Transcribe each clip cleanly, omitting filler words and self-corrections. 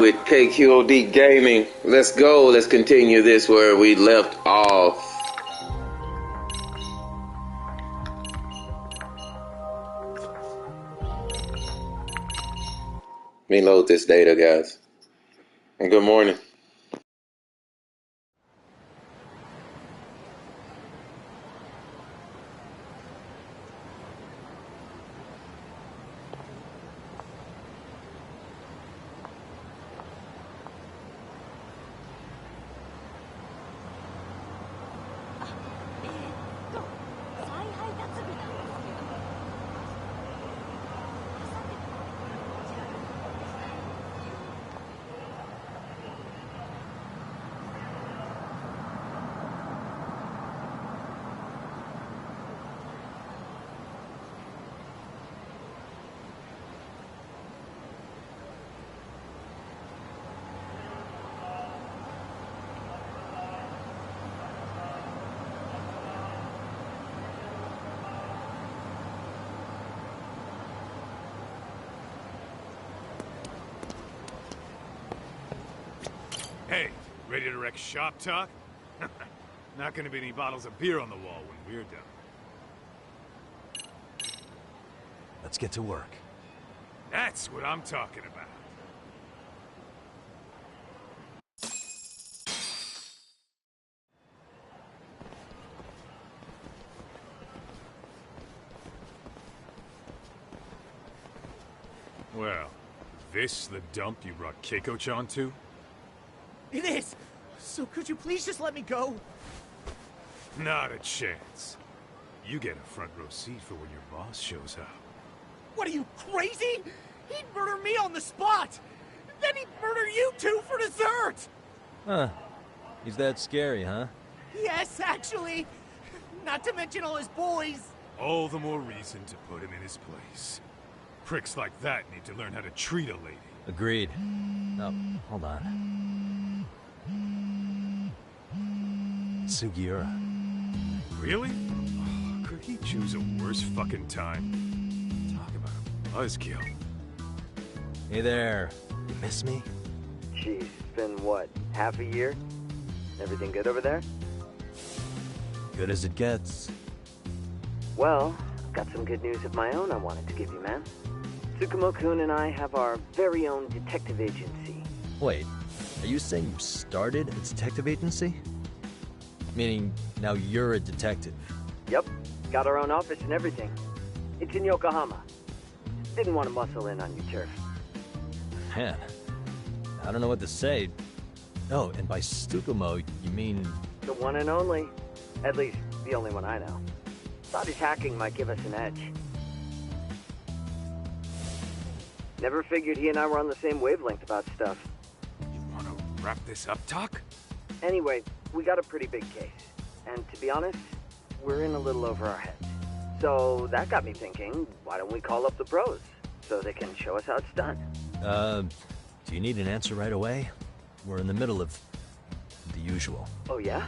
With Kqodgaming. Let's go. Let's continue this where we left off. Let me load this data, guys. And good morning. Hey, ready to wreck shop talk? Not gonna be any bottles of beer on the wall when we're done. Let's get to work. That's what I'm talking about. Well, this the dump you brought Keiko-chan to? It is! So could you please just let me go? Not a chance. You get a front row seat for when your boss shows up. What are you, crazy? He'd murder me on the spot! Then he'd murder you two for dessert! Huh. He's that scary, huh? Yes, actually! Not to mention all his boys! All the more reason to put him in his place. Pricks like that need to learn how to treat a lady. Agreed. Oh, hold on. Sugiura. Really? Oh, could he choose a worse fucking time? Talk about a buzzkill. Hey there. You miss me? Jeez, it's been what, half a year? Everything good over there? Good as it gets. Well, I've got some good news of my own I wanted to give you, man. Tsukumo-kun and I have our very own detective agency. Wait, are you saying you started a detective agency? Meaning, now you're a detective? Yep, got our own office and everything. It's in Yokohama. Didn't want to muscle in on your turf. Man, I don't know what to say. Oh, and by Tsukumo, you mean... The one and only. At least, the only one I know. Thought his hacking might give us an edge. Never figured he and I were on the same wavelength about stuff. You wanna wrap this up, Talk? Anyway, we got a pretty big case. And to be honest, we're in a little over our heads. So that got me thinking, why don't we call up the pros? So they can show us how it's done. Do you need an answer right away? We're in the middle of the usual. Oh yeah?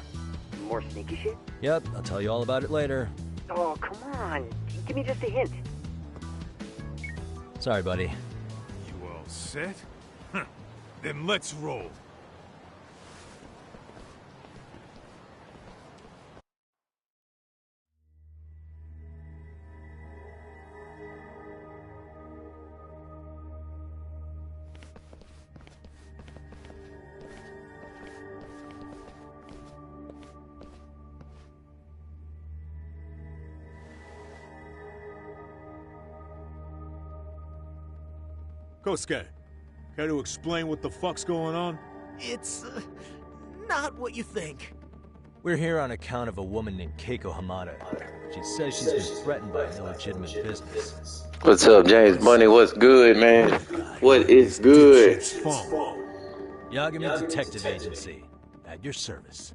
More sneaky shit? Yep, I'll tell you all about it later. Oh, come on. Give me just a hint. Sorry, buddy. You all set? Huh. Then let's roll. Kosuke, care to explain what the fuck's going on? It's... not what you think. We're here on account of a woman named Keiko Hamada. She says she's been threatened by an illegitimate business. What's up, James Money? What's good, man? What is good? Kqodgaming Detective Agency. At your service.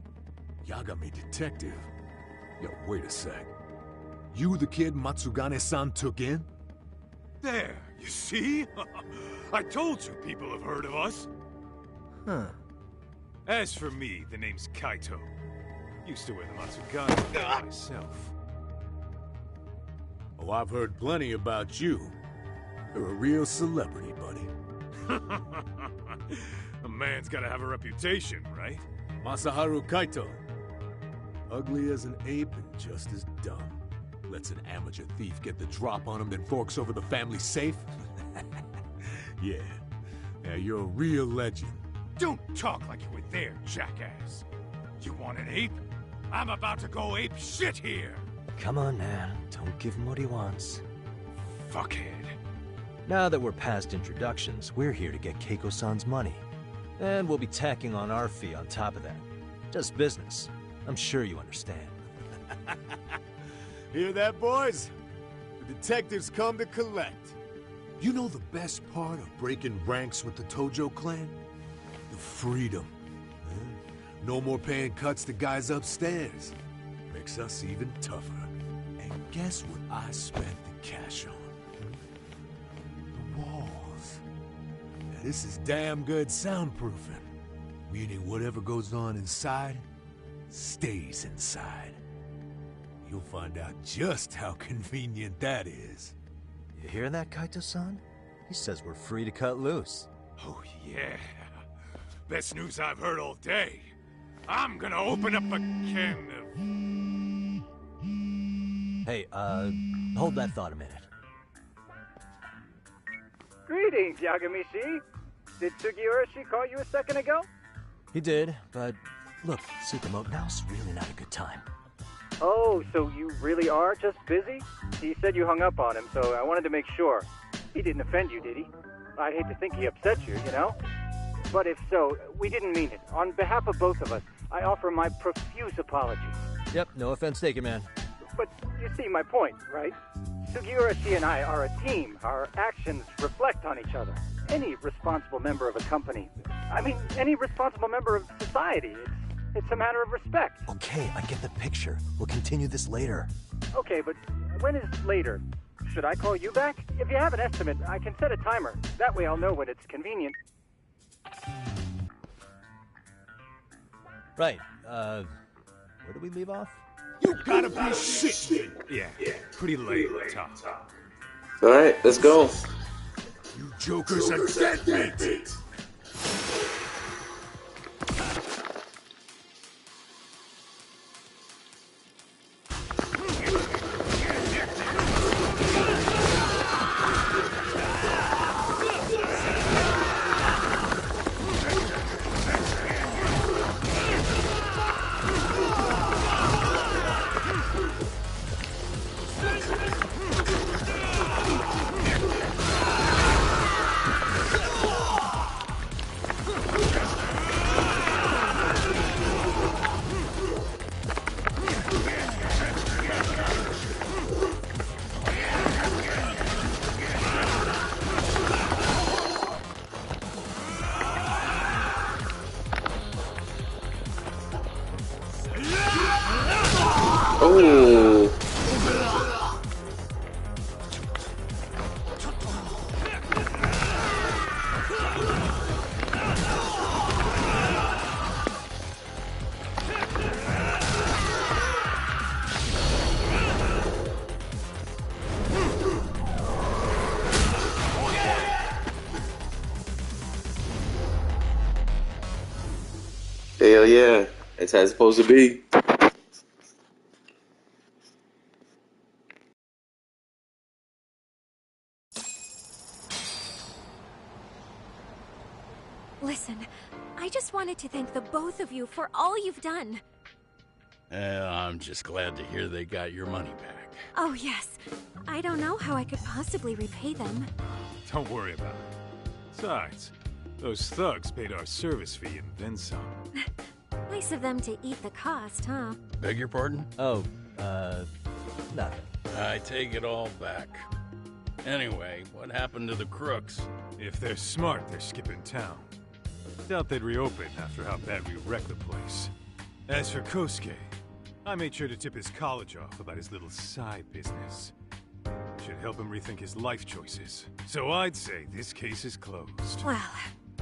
Kqodgaming Detective? Yo, wait a sec. You the kid Matsugane-san took in? There, you see? I told you people have heard of us. Huh. As for me, the name's Kaito. Used to wear the Matsugane myself. Oh, I've heard plenty about you. You're a real celebrity, buddy. A man's gotta have a reputation, right? Masaharu Kaito. Ugly as an ape and just as dumb. Lets an amateur thief get the drop on him, then forks over the family safe? Yeah. Yeah, you're a real legend. Don't talk like you were there, jackass. You want an ape? I'm about to go ape shit here! Come on, man. Don't give him what he wants. Fuckhead. Now that we're past introductions, we're here to get Keiko-san's money. And we'll be tacking on our fee on top of that. Just business. I'm sure you understand. Hear that, boys? The detectives come to collect. You know the best part of breaking ranks with the Tojo clan? The freedom. No more paying cuts to guys upstairs. Makes us even tougher. And guess what I spent the cash on? The walls. Now this is damn good soundproofing. Meaning whatever goes on inside, stays inside. You'll find out just how convenient that is. You hear that, Kaito-san? He says we're free to cut loose. Oh, yeah. Best news I've heard all day. I'm gonna open up a can of... Hey, hold that thought a minute. Greetings, Yagami-shi. Did Sugiura-shi call you a second ago? He did, but look, Tsukumo, now's really not a good time. Oh, so you really are just busy? He said you hung up on him, so I wanted to make sure. He didn't offend you, did he? I'd hate to think he upset you, you know? But if so, we didn't mean it. On behalf of both of us, I offer my profuse apologies. Yep, no offense taken, man. But you see my point, right? Sugiura-shi and I are a team. Our actions reflect on each other. Any responsible member of a company, any responsible member of society, it's a matter of respect. Okay, I get the picture. We'll continue this later. Okay, but when is later? Should I call you back? If you have an estimate, I can set a timer. That way I'll know when it's convenient. Right, where did we leave off? You gotta be shit! Yeah, pretty late, Tom. Alright, let's go. You jokers are dead meat! Oh. Hell yeah, that's how it's supposed to be. Listen, I just wanted to thank the both of you for all you've done. I'm just glad to hear they got your money back. Oh, yes. I don't know how I could possibly repay them. Don't worry about it. Besides, those thugs paid our service fee and then some. Nice of them to eat the cost, huh? Beg your pardon? Oh, nothing. I take it all back. Anyway, what happened to the crooks? If they're smart, they're skipping town. Doubt they'd reopen after how bad we wrecked the place. As for Kosuke, I made sure to tip his college off about his little side business. Should help him rethink his life choices. So I'd say this case is closed. Well,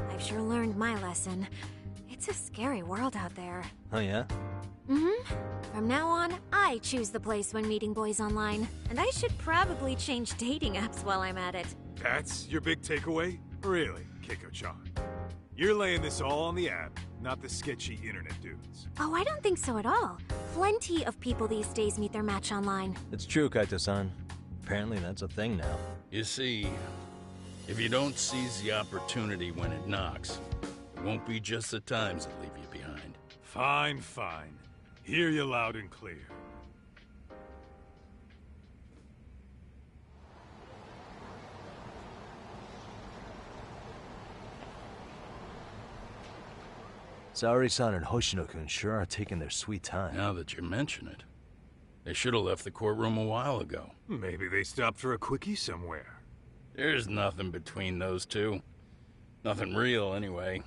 I've sure learned my lesson. It's a scary world out there. Oh, yeah? From now on, I choose the place when meeting boys online. And I should probably change dating apps while I'm at it. That's your big takeaway? Really? Keiko-chan. You're laying this all on the app, not the sketchy internet dudes. Oh, I don't think so at all. Plenty of people these days meet their match online. It's true, Kaito-san. Apparently that's a thing now. You see, if you don't seize the opportunity when it knocks, it won't be just the times that leave you behind. Fine, fine. Hear you loud and clear. Saori-san and Hoshino-kun sure are taking their sweet time. Now that you mention it, they should have left the courtroom a while ago. Maybe they stopped for a quickie somewhere. There's nothing between those two. Nothing real, anyway.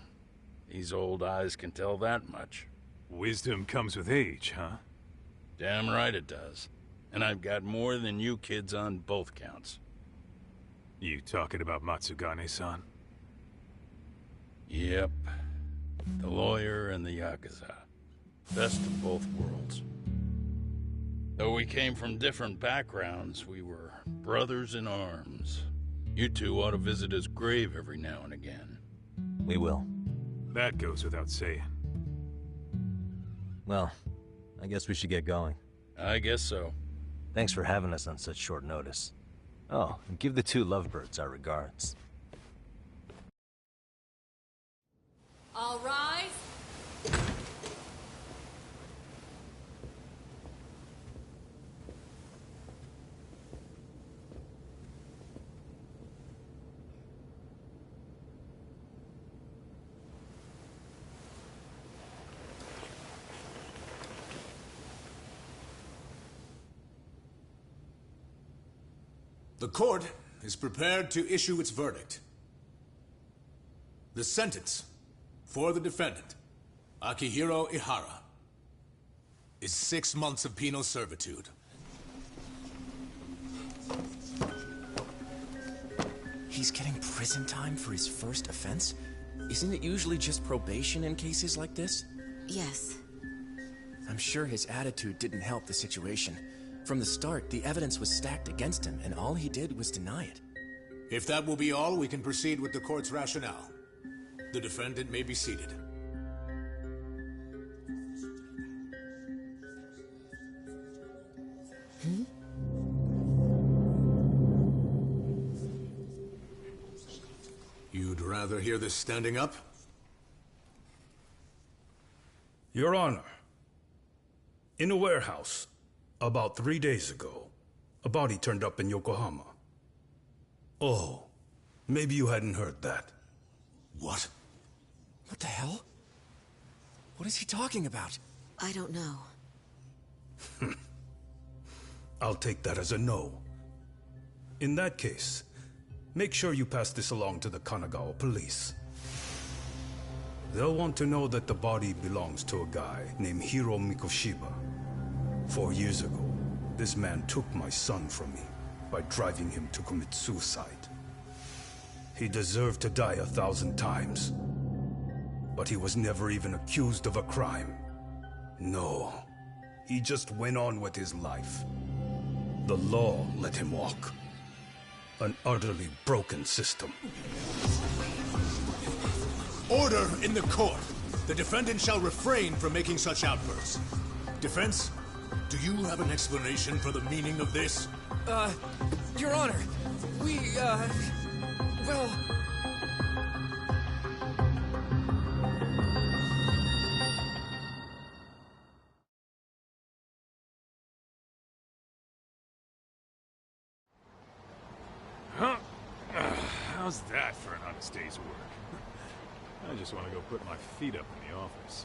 These old eyes can tell that much. Wisdom comes with age, huh? Damn right it does. And I've got more than you kids on both counts. You talking about Matsugane-san? Yep. The lawyer and the Yakuza. Best of both worlds. Though we came from different backgrounds, we were brothers in arms. You two ought to visit his grave every now and again. We will. That goes without saying. Well, I guess we should get going. I guess so. Thanks for having us on such short notice. Oh, and give the two lovebirds our regards. All rise. The court is prepared to issue its verdict. The sentence for the defendant, Akihiro Ihara, is 6 months of penal servitude. He's getting prison time for his first offense? Isn't it usually just probation in cases like this? Yes. I'm sure his attitude didn't help the situation. From the start, the evidence was stacked against him, and all he did was deny it. If that will be all, we can proceed with the court's rationale. The defendant may be seated. You'd rather hear this standing up? Your Honor, in a warehouse, about 3 days ago, a body turned up in Yokohama. Oh, maybe you hadn't heard that. What? What the hell? What is he talking about? I don't know. I'll take that as a no. In that case, make sure you pass this along to the Kanagawa police. They'll want to know that the body belongs to a guy named Hiro Mikoshiba. 4 years ago, this man took my son from me by driving him to commit suicide. He deserved to die 1,000 times. But he was never even accused of a crime. No, he just went on with his life. The law let him walk. An utterly broken system. Order in the court! The defendant shall refrain from making such outbursts. Defense, do you have an explanation for the meaning of this? Your Honor, well... How's that for an honest day's work? I just want to go put my feet up in the office.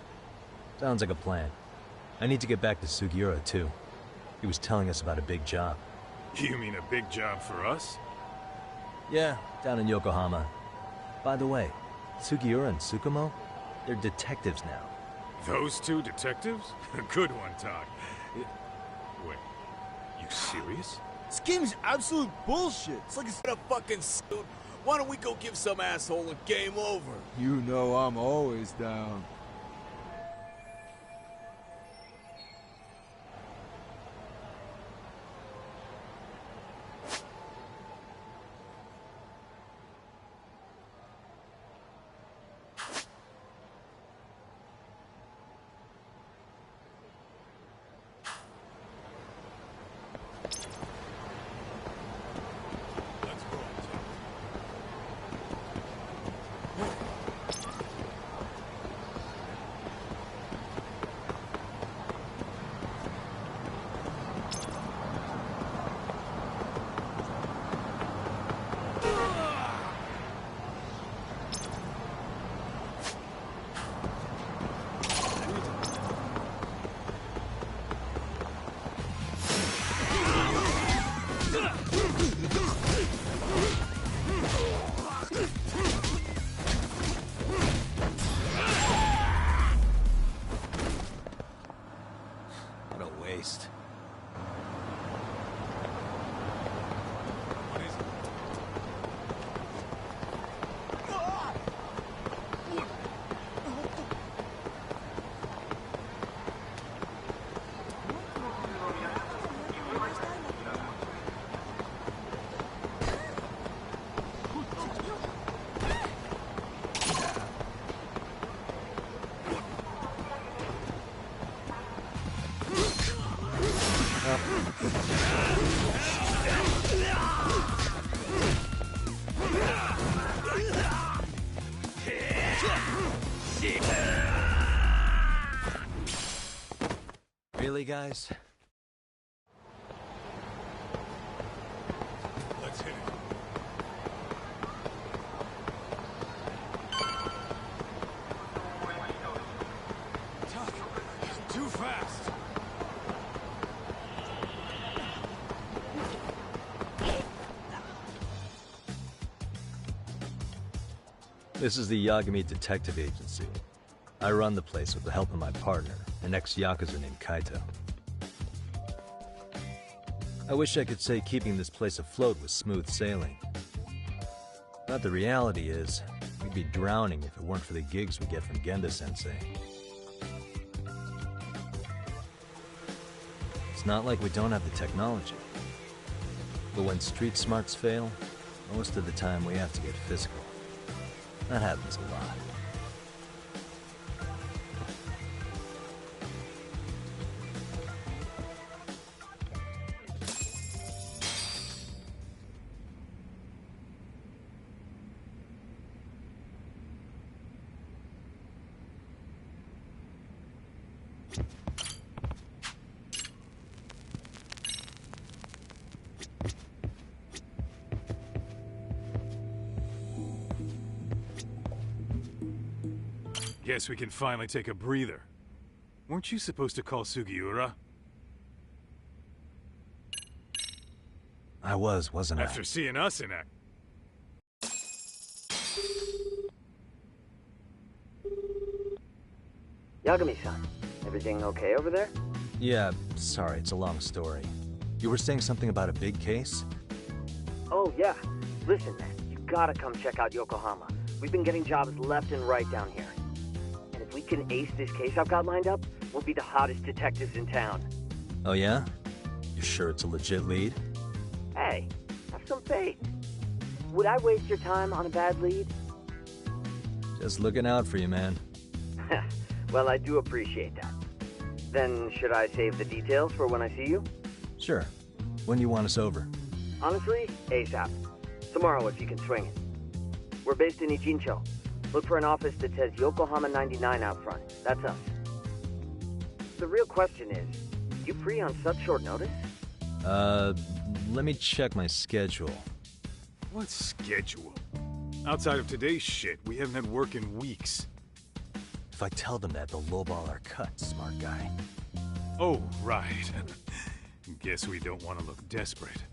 Sounds like a plan. I need to get back to Sugiura, too. He was telling us about a big job. You mean a big job for us? Yeah, down in Yokohama. By the way, Sugiura and Tsukumo, they're detectives now. Those two detectives? Good one, Todd. Wait, you serious? This game's absolute bullshit. It's like it's in a fucking suit. Why don't we go give some asshole a game over? You know I'm always down. Really, guys? Let's hit it. Tuck, he's too fast. This is the Kqodgaming Detective Agency. I run the place with the help of my partner, an ex-Yakuza named Kaito. I wish I could say keeping this place afloat was smooth sailing. But the reality is, we'd be drowning if it weren't for the gigs we get from Genda-sensei. It's not like we don't have the technology. But when street smarts fail, most of the time we have to get physical. That happens a lot. Guess we can finally take a breather. Weren't you supposed to call Sugiura? I wasn't I? After seeing us in act. Yagami-san, everything okay over there? Yeah, sorry, it's a long story. You were saying something about a big case? Oh, yeah. Listen, man, you gotta come check out Yokohama. We've been getting jobs left and right down here. And if we can ace this case I've got lined up, we'll be the hottest detectives in town. Oh yeah? You sure it's a legit lead? Hey, have some faith. Would I waste your time on a bad lead? Just looking out for you, man. Well, I do appreciate that. Then, should I save the details for when I see you? Sure. When do you want us over? Honestly, ASAP. Tomorrow if you can swing it. We're based in Ichincho. Look for an office that says Yokohama 99 out front. That's us. The real question is, you free on such short notice? Let me check my schedule. What schedule? Outside of today's shit, we haven't had work in weeks. If I tell them that, they'll lowball our cut, smart guy. Oh, right. Guess we don't want to look desperate.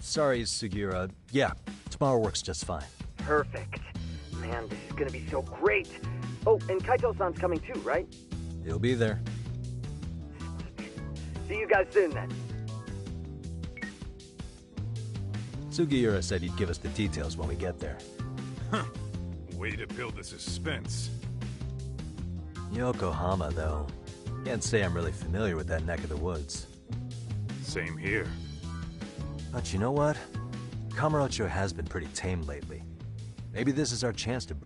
Sorry, Sugiura. Yeah, tomorrow works just fine. Perfect. Man, this is gonna be so great. Oh, and Kaito-san's coming too, right? He'll be there. See you guys soon, then. Sugiura said he'd give us the details when we get there. Huh. Way to build the suspense. Yokohama, though. Can't say I'm really familiar with that neck of the woods. Same here. But you know what? Kamurocho has been pretty tame lately. Maybe this is our chance to...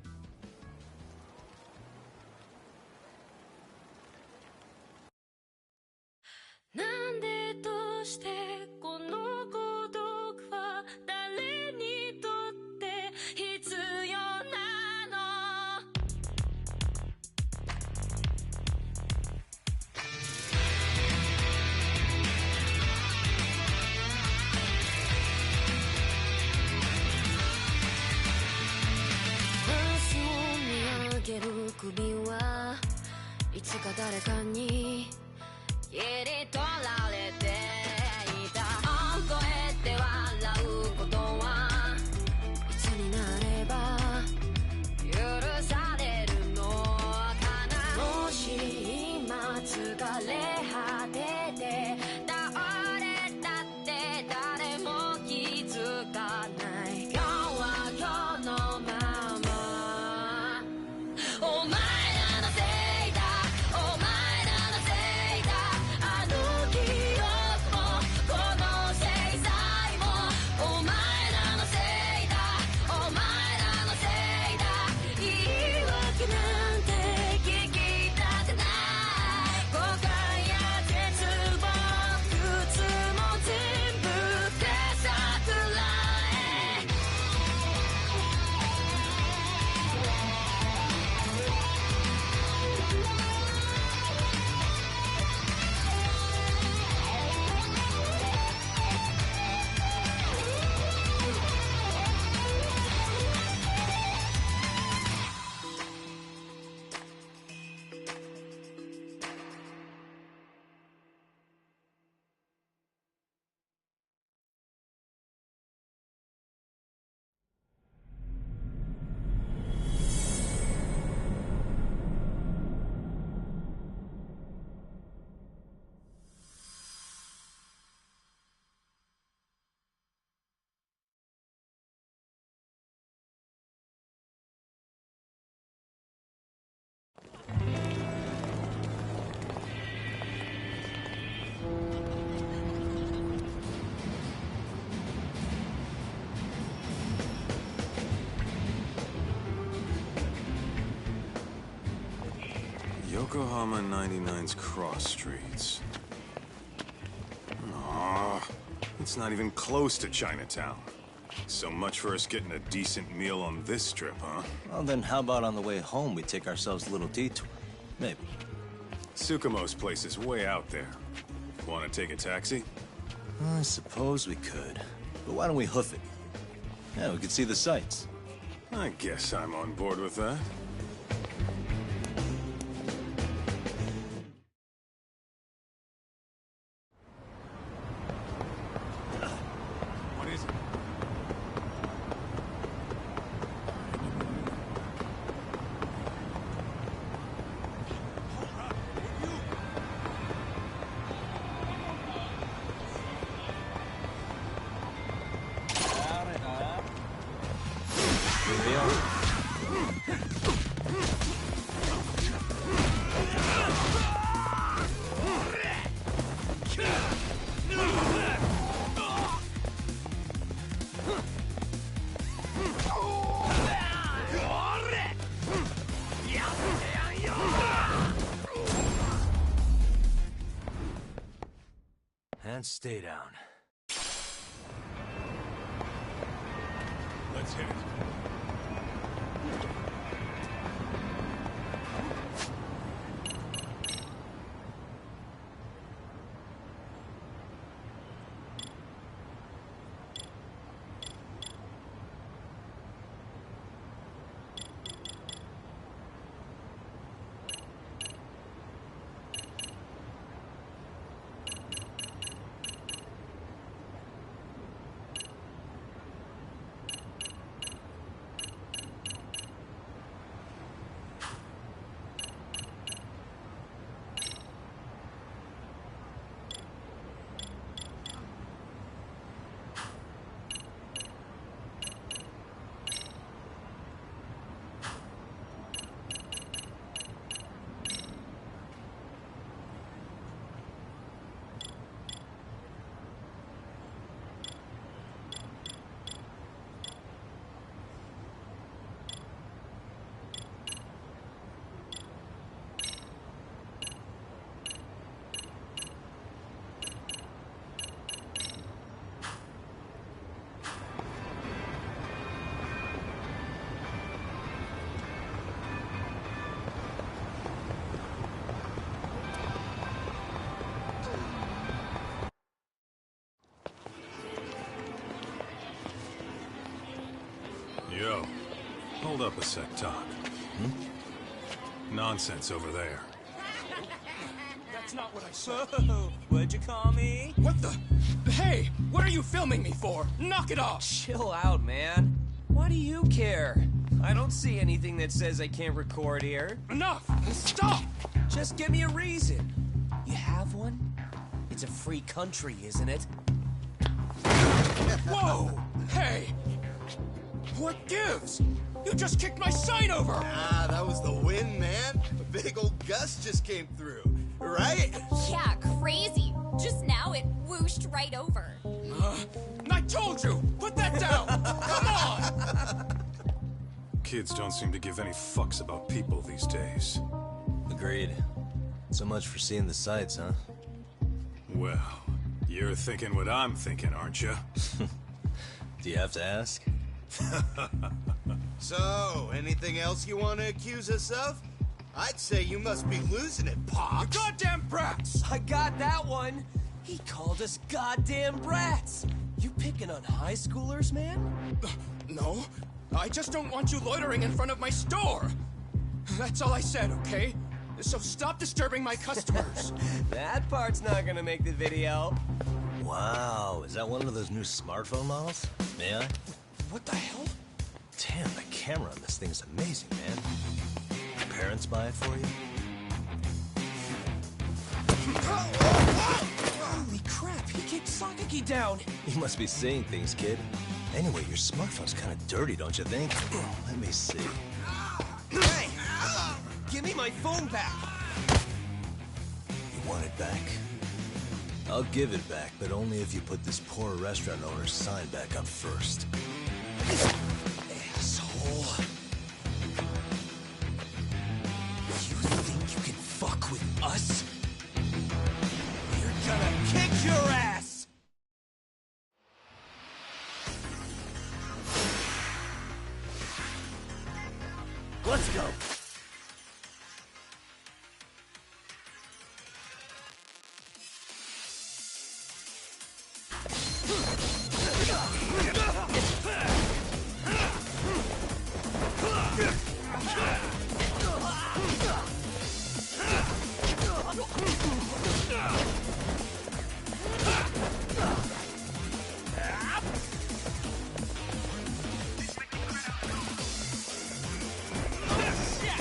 Yokohama 99's cross streets. Aw, it's not even close to Chinatown. So much for us getting a decent meal on this trip, huh? Well, then how about on the way home we take ourselves a little detour? Maybe. Tsukumo's place is way out there. Want to take a taxi? I suppose we could. But why don't we hoof it? Yeah, we could see the sights. I guess I'm on board with that. What is it? Here we are. And stay down. Let's hit it. Yo, hold up a sec, Talk. Nonsense over there. That's not what I said. Whoa, what'd you call me? What the? Hey, what are you filming me for? Knock it off! Chill out, man. Why do you care? I don't see anything that says I can't record here. Enough! Stop! Just give me a reason. You have one? It's a free country, isn't it? Whoa! Hey! What gives? You just kicked my sign over! Ah, that was the wind, man. A big old gust just came through, right? Yeah, crazy. Just now it whooshed right over. I told you! Put that down! Come on! Kids don't seem to give any fucks about people these days. Agreed. So much for seeing the sights, huh? Well, you're thinking what I'm thinking, aren't you? Do you have to ask? So, anything else you want to accuse us of? I'd say you must be losing it, Pops. You goddamn brats! I got that one. He called us goddamn brats. You picking on high schoolers, man? No, I just don't want you loitering in front of my store. That's all I said, okay? So stop disturbing my customers. That part's not gonna make the video. Wow, is that one of those new smartphone models? May I? What the hell? Damn, the camera on this thing is amazing, man. Your parents buy it for you? Holy crap, he kicked Sakaki down. You must be seeing things, kid. Anyway, your smartphone's kind of dirty, don't you think? Let me see. Hey! Give me my phone back! You want it back? I'll give it back, but only if you put this poor restaurant owner's sign back up first. Asshole. You think you can Let's go. Shit!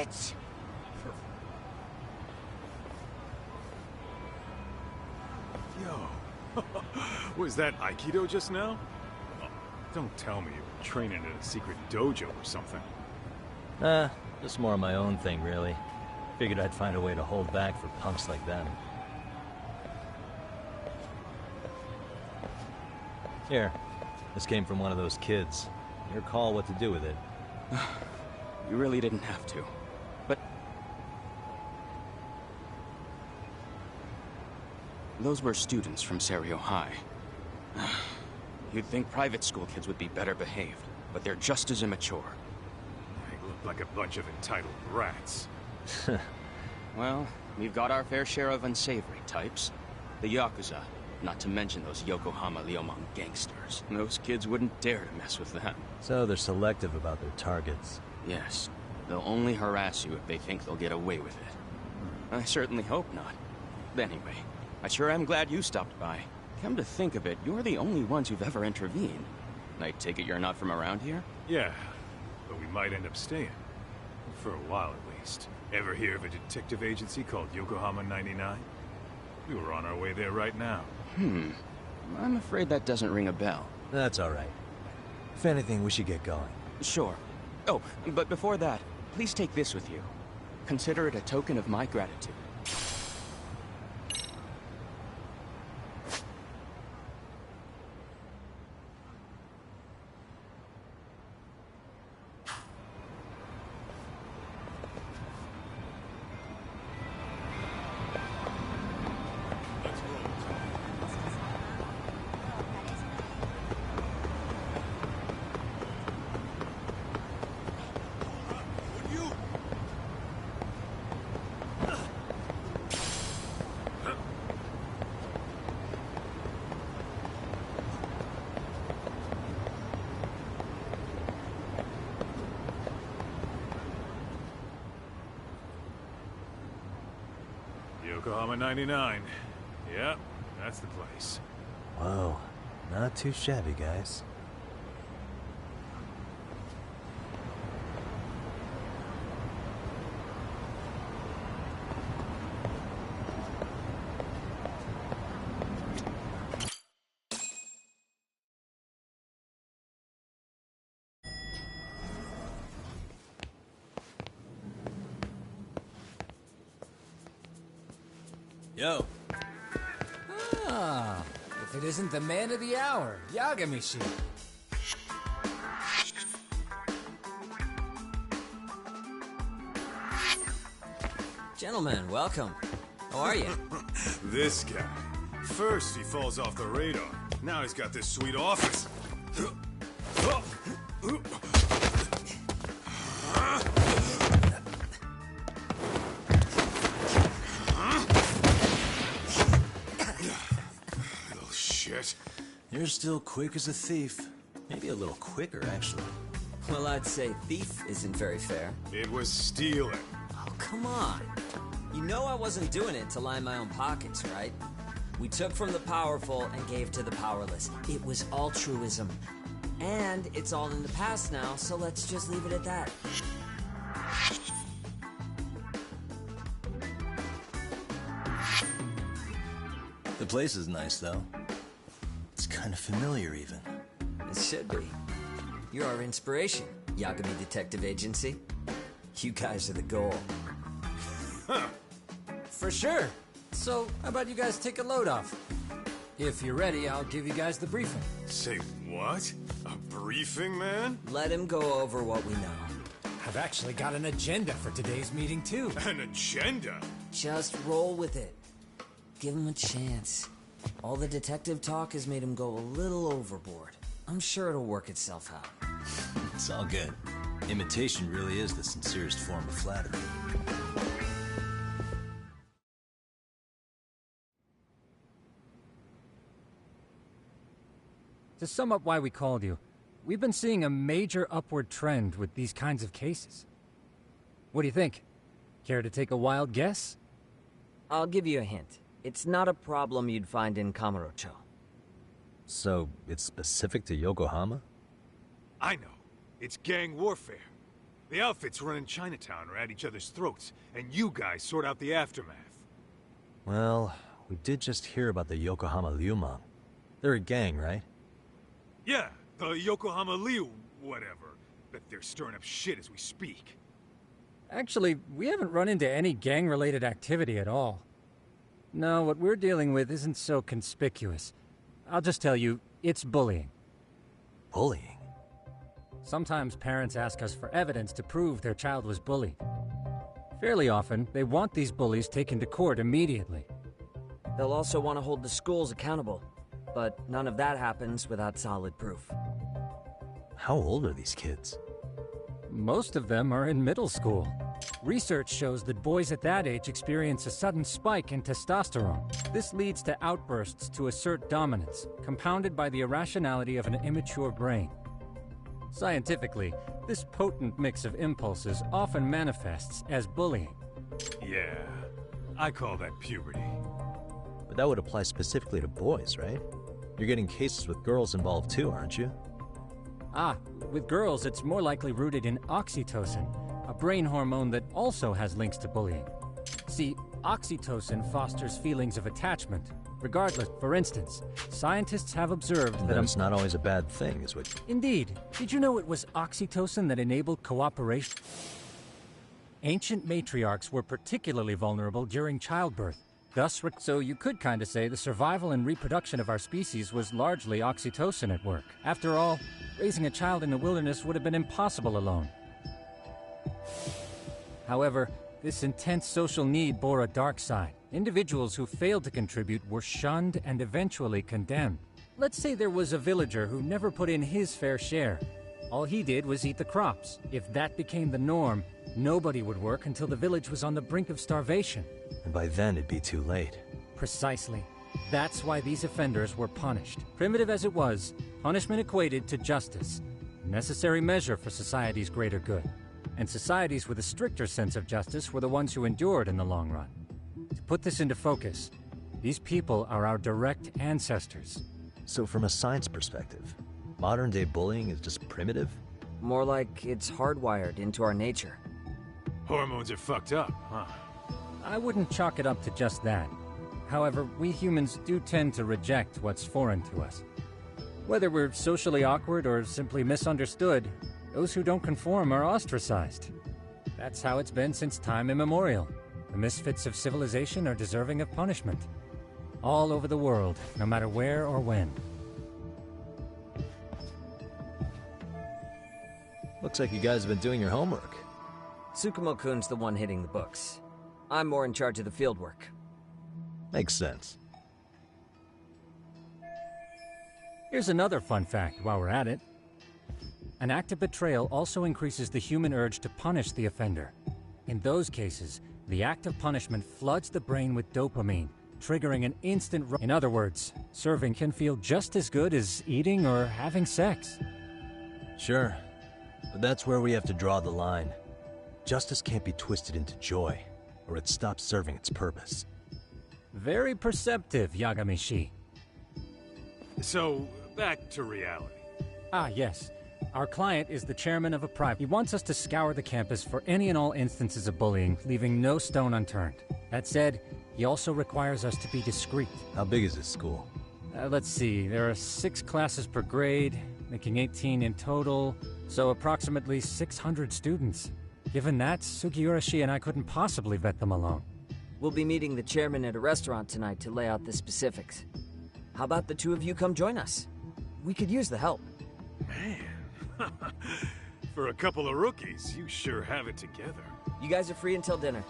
bitch! Yo, was that Aikido just now? Oh, don't tell me you were training in a secret dojo or something. Just more of my own thing, really. Figured I'd find a way to hold back for punks like them. Here, this came from one of those kids. Your call what to do with it. You really didn't have to. But... those were students from Serio High. You'd think private school kids would be better behaved, but they're just as immature. They look like a bunch of entitled brats. Well, we've got our fair share of unsavory types. The Yakuza, not to mention those Yokohama Liumang gangsters. Those kids wouldn't dare to mess with them. So they're selective about their targets. Yes. They'll only harass you if they think they'll get away with it. I certainly hope not. Anyway, I sure am glad you stopped by. Come to think of it, you're the only ones who've ever intervened. I take it you're not from around here? Yeah, but we might end up staying. For a while at least. Ever hear of a detective agency called Yokohama 99? We were on our way there right now. I'm afraid that doesn't ring a bell. That's alright. If anything, we should get going. Sure. Oh, but before that, please take this with you. Consider it a token of my gratitude. Yokohama 99. Yep, that's the place. Whoa, not too shabby, guys. Yo. Ah, if it isn't the man of the hour, Kqodgaming. Gentlemen, welcome. How are you? This guy. First he falls off the radar. Now he's got this sweet office. Little shit. You're still quick as a thief. Maybe a little quicker, actually. Well, I'd say thief isn't very fair. It was stealing. Oh, come on. You know I wasn't doing it to line my own pockets, right? We took from the powerful and gave to the powerless. It was altruism. And it's all in the past now, so let's just leave it at that. The place is nice, though. It's kind of familiar, even. It should be. You're our inspiration, Kqodgaming Detective Agency. You guys are the goal. For sure. So, how about you guys take a load off? If you're ready, I'll give you guys the briefing. Say what? A briefing, man? Let him go over what we know. I've actually got an agenda for today's meeting, too. An agenda? Just roll with it. Give him a chance. All the detective talk has made him go a little overboard. I'm sure it'll work itself out. It's all good. Imitation really is the sincerest form of flattery. To sum up why we called you, we've been seeing a major upward trend with these kinds of cases. What do you think? Care to take a wild guess? I'll give you a hint. It's not a problem you'd find in Kamurocho. So, it's specific to Yokohama? I know. It's gang warfare. The outfits running Chinatown are at each other's throats, and you guys sort out the aftermath. Well, we did just hear about the Yokohama Liumang. They're a gang, right? Yeah, the Yokohama Liu whatever. Bet they're stirring up shit as we speak. Actually, we haven't run into any gang-related activity at all. No, what we're dealing with isn't so conspicuous. I'll just tell you, it's bullying. Bullying? Sometimes parents ask us for evidence to prove their child was bullied. Fairly often, they want these bullies taken to court immediately. They'll also want to hold the schools accountable, but none of that happens without solid proof. How old are these kids? Most of them are in middle school. Research shows that boys at that age experience a sudden spike in testosterone. This leads to outbursts to assert dominance, compounded by the irrationality of an immature brain. Scientifically, this potent mix of impulses often manifests as bullying. Yeah, I call that puberty. But that would apply specifically to boys, right? You're getting cases with girls involved too, aren't you? Ah, with girls it's more likely rooted in oxytocin, a brain hormone that also has links to bullying. See, oxytocin fosters feelings of attachment. Regardless, for instance, scientists have observed that That's not always a bad thing, is what... Indeed. Did you know it was oxytocin that enabled cooperation? Ancient matriarchs were particularly vulnerable during childbirth. Thus, so you could kinda say the survival and reproduction of our species was largely oxytocin at work. After all, raising a child in the wilderness would have been impossible alone. However, this intense social need bore a dark side. Individuals who failed to contribute were shunned and eventually condemned. Let's say there was a villager who never put in his fair share. All he did was eat the crops. If that became the norm, nobody would work until the village was on the brink of starvation. And by then it'd be too late. Precisely. That's why these offenders were punished. Primitive as it was, punishment equated to justice, a necessary measure for society's greater good. And societies with a stricter sense of justice were the ones who endured in the long run. To put this into focus, these people are our direct ancestors. So from a science perspective, modern-day bullying is just primitive? More like it's hardwired into our nature. Hormones are fucked up, huh? I wouldn't chalk it up to just that. However, we humans do tend to reject what's foreign to us. Whether we're socially awkward or simply misunderstood, those who don't conform are ostracized. That's how it's been since time immemorial. The misfits of civilization are deserving of punishment. All over the world, no matter where or when. Looks like you guys have been doing your homework. Tsukumo-kun's the one hitting the books. I'm more in charge of the fieldwork. Makes sense. Here's another fun fact while we're at it. An act of betrayal also increases the human urge to punish the offender. In those cases, the act of punishment floods the brain with dopamine, triggering an instant In other words, serving can feel just as good as eating or having sex. Sure, but that's where we have to draw the line. Justice can't be twisted into joy, or it stops serving its purpose. Very perceptive, Yagami-shi. So, back to reality. Ah, yes. Our client is the chairman of a private. He wants us to scour the campus for any and all instances of bullying, leaving no stone unturned. That said, he also requires us to be discreet. How big is this school? Let's see, there are 6 classes per grade, making 18 in total, so approximately 600 students. Given that, Sugiurashi and I couldn't possibly vet them alone. We'll be meeting the chairman at a restaurant tonight to lay out the specifics. How about the two of you come join us? We could use the help. Man. For a couple of rookies, you sure have it together. You guys are free until dinner.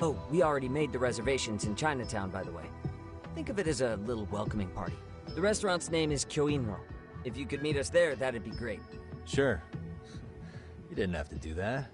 Oh, we already made the reservations in Chinatown, by the way. Think of it as a little welcoming party. The restaurant's name is Kyoinro. If you could meet us there, that'd be great. Sure. You didn't have to do that.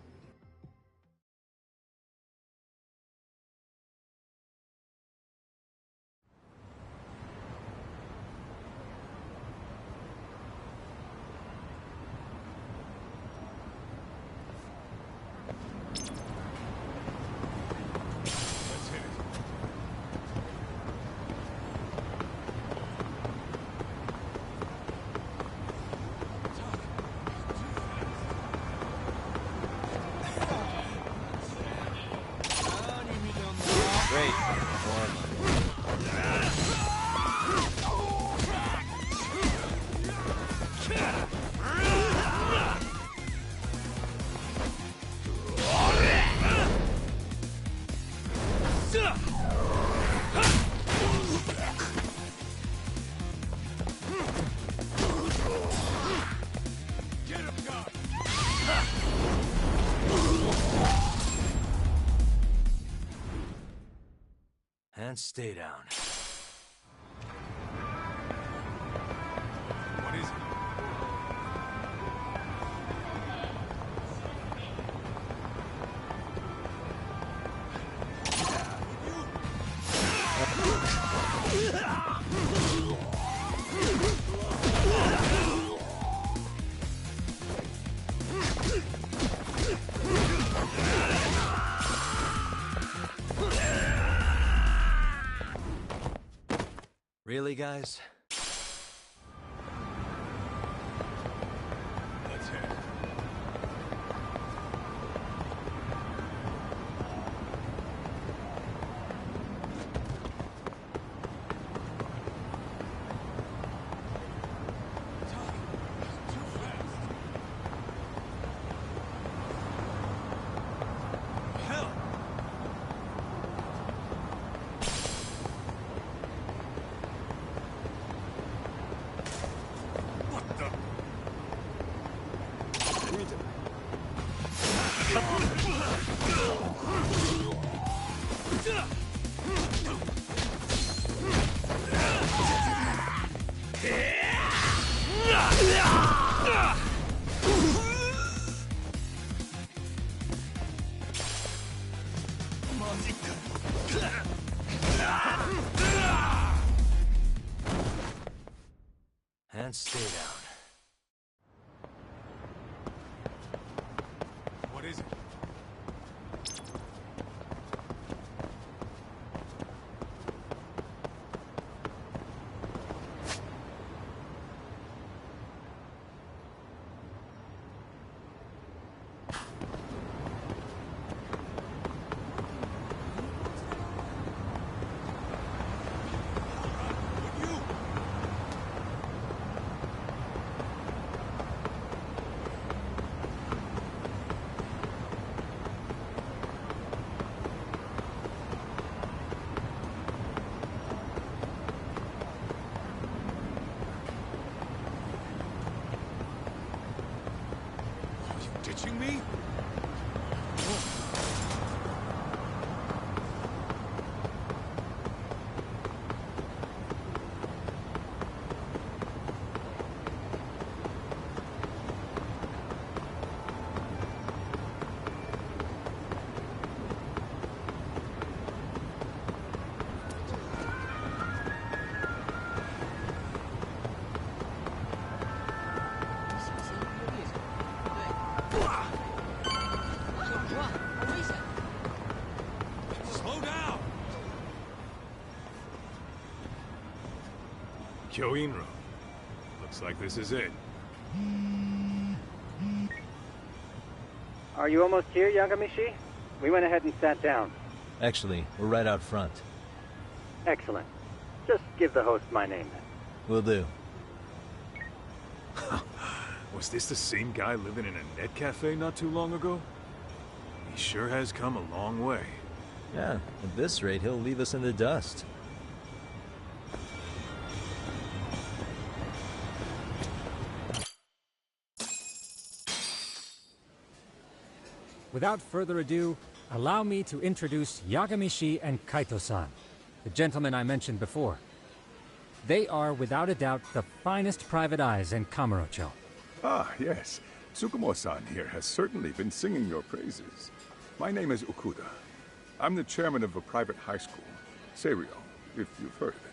Get him, God! And stay down. What is it? Really, guys? Let's head. And stay down. What is it? Ditching me? Slow down! Kyoinro. Looks like this is it. Are you almost here, Yagamishi? We went ahead and sat down. Actually, we're right out front. Excellent. Just give the host my name then. Will do. Was this the same guy living in a net cafe not too long ago? He sure has come a long way. Yeah, at this rate, he'll leave us in the dust. Without further ado, allow me to introduce Yagamishi and Kaito-san, the gentlemen I mentioned before. They are, without a doubt, the finest private eyes in Kamurocho. Ah, yes. Tsukumo-san here has certainly been singing your praises. My name is Okuda. I'm the chairman of a private high school, Seiryo, if you've heard of it.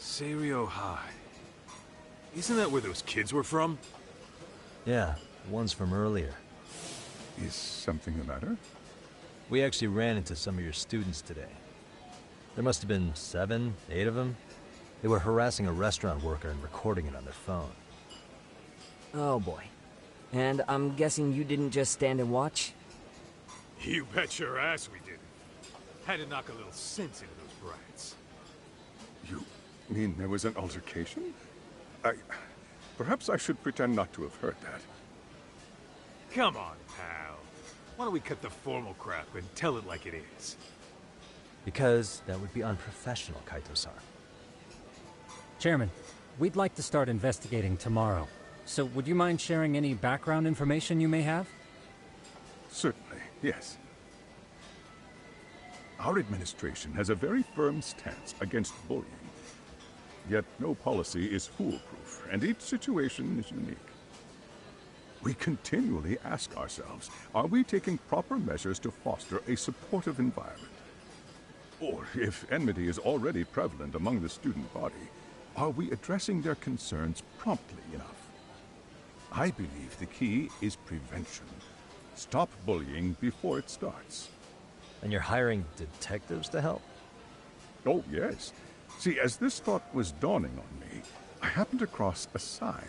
Seiryo High. Isn't that where those kids were from? Yeah, the ones from earlier. Is something the matter? We actually ran into some of your students today. There must have been 7, 8 of them. They were harassing a restaurant worker and recording it on their phone. Oh boy. And I'm guessing you didn't just stand and watch? You bet your ass we didn't. Had to knock a little sense into those brats. You mean there was an altercation? Perhaps I should pretend not to have heard that. Come on, pal. Why don't we cut the formal crap and tell it like it is? Because that would be unprofessional, Kaito-san. Chairman, we'd like to start investigating tomorrow. So would you mind sharing any background information you may have? Certainly, yes. Our administration has a very firm stance against bullying. Yet no policy is foolproof, and each situation is unique. We continually ask ourselves, are we taking proper measures to foster a supportive environment? Or, if enmity is already prevalent among the student body, are we addressing their concerns promptly enough? I believe the key is prevention. Stop bullying before it starts. And you're hiring detectives to help? Oh, yes. See, as this thought was dawning on me, I happened across a sign.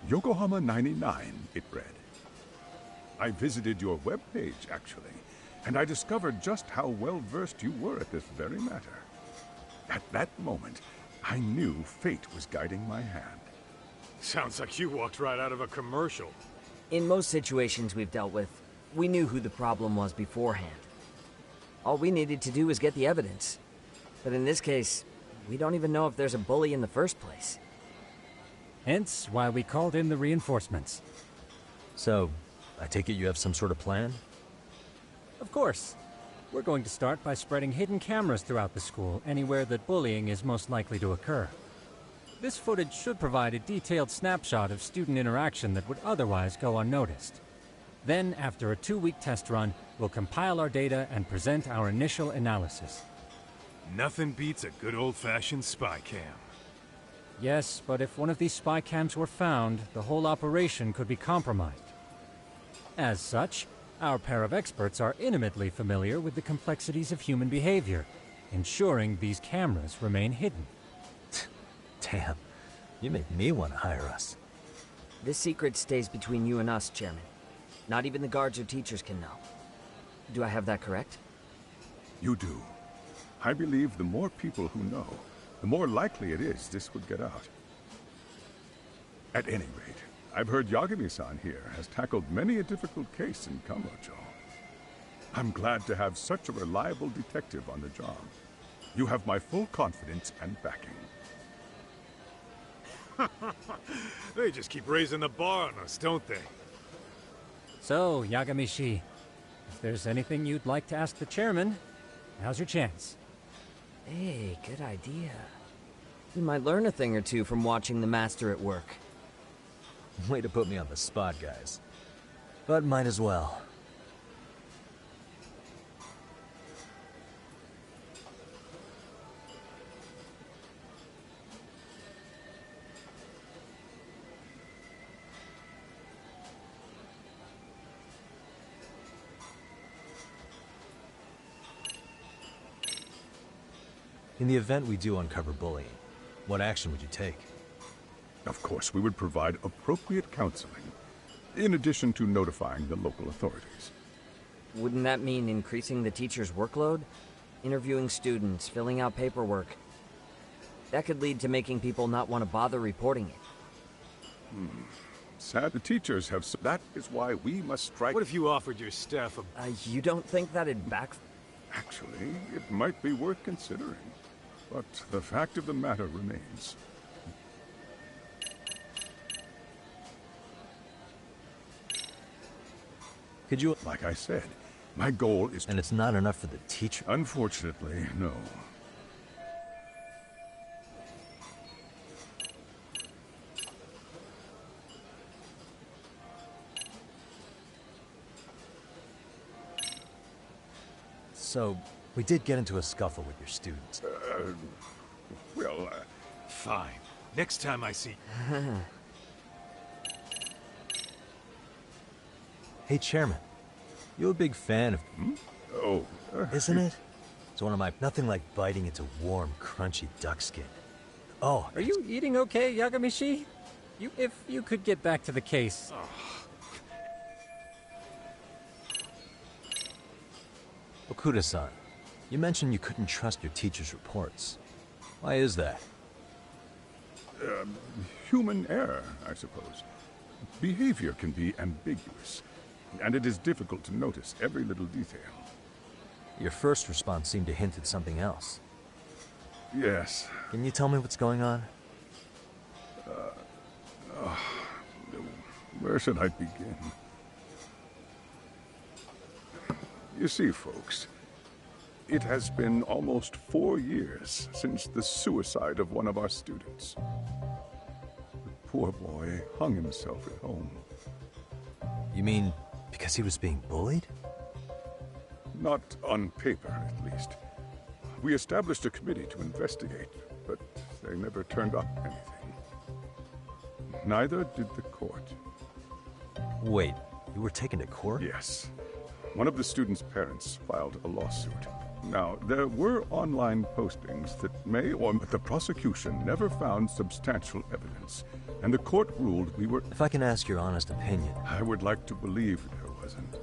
Yokohama 99, it read. I visited your webpage, actually, and I discovered just how well-versed you were at this very matter. At that moment, I knew fate was guiding my hand. Sounds like you walked right out of a commercial. In most situations we've dealt with, we knew who the problem was beforehand. All we needed to do was get the evidence. But in this case, we don't even know if there's a bully in the first place. Hence why we called in the reinforcements. So, I take it you have some sort of plan? Of course. We're going to start by spreading hidden cameras throughout the school, anywhere that bullying is most likely to occur. This footage should provide a detailed snapshot of student interaction that would otherwise go unnoticed. Then, after a 2-week test run, we'll compile our data and present our initial analysis. Nothing beats a good old-fashioned spy cam. Yes, but if one of these spy cams were found, the whole operation could be compromised. As such, our pair of experts are intimately familiar with the complexities of human behavior, ensuring these cameras remain hidden. Damn, you make me want to hire us. This secret stays between you and us, Chairman. Not even the guards or teachers can know. Do I have that correct? You do. I believe the more people who know, the more likely it is this would get out. At any rate, I've heard Yagami-san here has tackled many a difficult case in Kamurocho. I'm glad to have such a reliable detective on the job. You have my full confidence and backing. They just keep raising the bar on us, don't they? So, Yagami-shi, if there's anything you'd like to ask the chairman, now's your chance. Hey, good idea. You might learn a thing or two from watching the master at work. Way to put me on the spot, guys. But might as well. In the event we do uncover bullying, what action would you take? Of course, we would provide appropriate counseling, in addition to notifying the local authorities. Wouldn't that mean increasing the teacher's workload? Interviewing students, filling out paperwork. That could lead to making people not want to bother reporting it. Sad the teachers have... That is why we must strike... What if you offered your staff a... You don't think that'd back... Actually, it might be worth considering. But the fact of the matter remains. Could you... Like I said, my goal is... And it's not enough for the teacher? Unfortunately, no. So, we did get into a scuffle with your students. Fine. Next time I see... Hey, Chairman. You a big fan of... Oh. Isn't it? It's one of my... Nothing like biting into warm, crunchy duck skin. Oh. Are you eating okay, Yagami-shi? If you could get back to the case... Okuda-san, you mentioned you couldn't trust your teacher's reports. Why is that? Human error, I suppose. Behavior can be ambiguous, and it is difficult to notice every little detail. Your first response seemed to hint at something else. Yes. Can you tell me what's going on? Where should I begin? You see, folks, it has been almost 4 years since the suicide of one of our students. The poor boy hung himself at home. You mean because he was being bullied? Not on paper, at least. We established a committee to investigate, but they never turned up anything. Neither did the court. Wait, you were taken to court? Yes. One of the students' parents filed a lawsuit. Now, there were online postings that may or the prosecution never found substantial evidence, and the court ruled we were... If I can ask your honest opinion. I would like to believe there wasn't.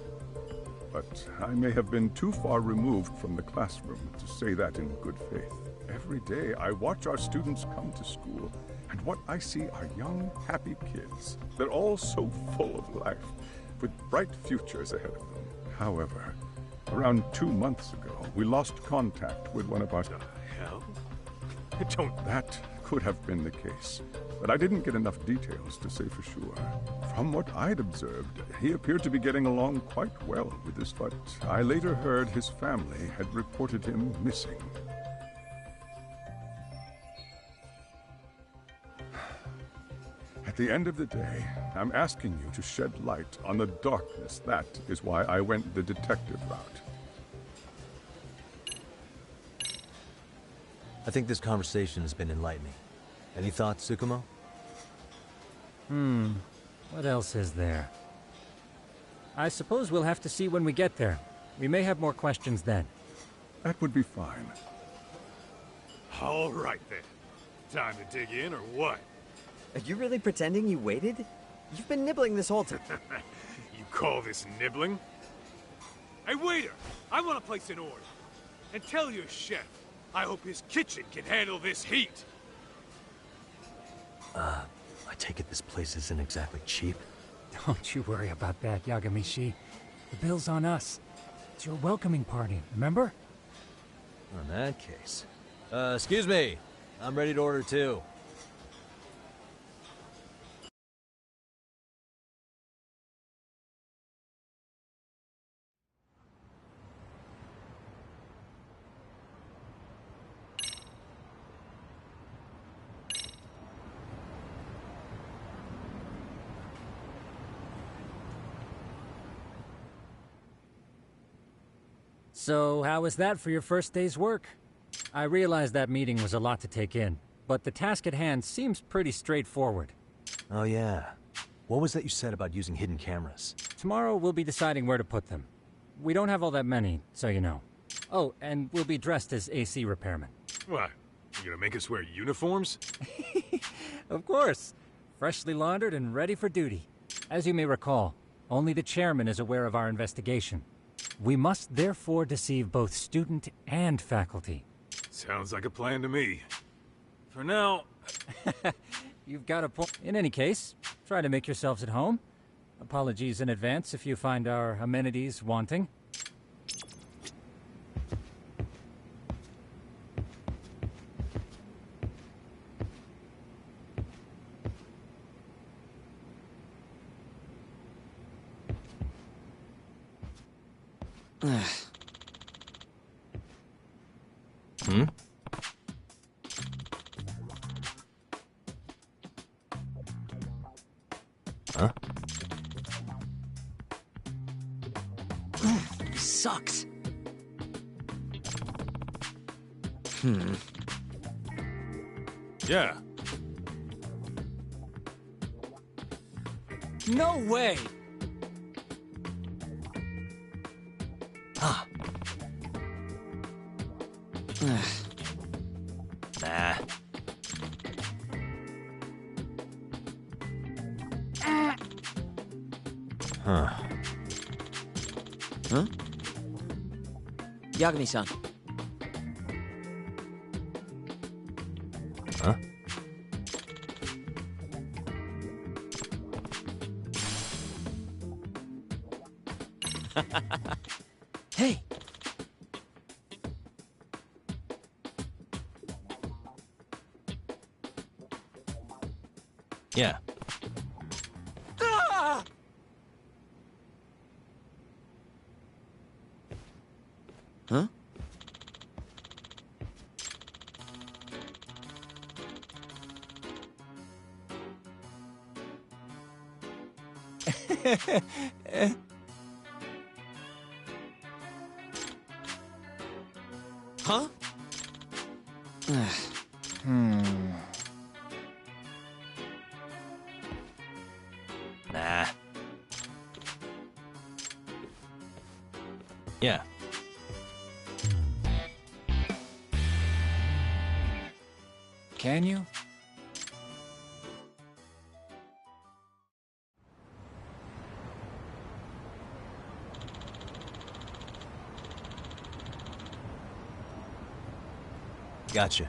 But I may have been too far removed from the classroom to say that in good faith. Every day I watch our students come to school, and what I see are young, happy kids. They're all so full of life, with bright futures ahead of them. However, around 2 months ago, we lost contact with one of our... The hell? That could have been the case, but I didn't get enough details to say for sure. From what I'd observed, he appeared to be getting along quite well with this, but I later heard his family had reported him missing. At the end of the day, I'm asking you to shed light on the darkness. That is why I went the detective route. I think this conversation has been enlightening. Any thoughts, Tsukumo? What else is there? I suppose we'll have to see when we get there. We may have more questions then. That would be fine. All right then. Time to dig in or what? Are you really pretending you waited? You've been nibbling this whole time. You call this nibbling? Hey, waiter! I want to place an order. And tell your chef, I hope his kitchen can handle this heat. I take it this place isn't exactly cheap? Don't you worry about that, Yagamishi. The bill's on us. It's your welcoming party, remember? In that case... excuse me. I'm ready to order too. So, how was that for your first day's work? I realize that meeting was a lot to take in, but the task at hand seems pretty straightforward. Oh yeah. What was that you said about using hidden cameras? Tomorrow we'll be deciding where to put them. We don't have all that many, so you know. Oh, and we'll be dressed as AC repairmen. What? You gonna make us wear uniforms? Of course. Freshly laundered and ready for duty. As you may recall, only the chairman is aware of our investigation. We must therefore deceive both student and faculty. Sounds like a plan to me. For now... You've got a point. In any case, try to make yourselves at home. Apologies in advance if you find our amenities wanting. Huh? Sucks. Yeah. No way! Ah. Nah. Huh. Huh? Yagami-san. Huh? Hey! Yeah. Ah! Huh? Huh? Nah. Yeah. Can you? Gotcha.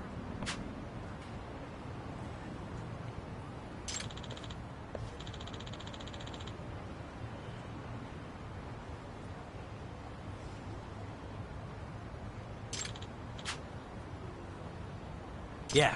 Yeah.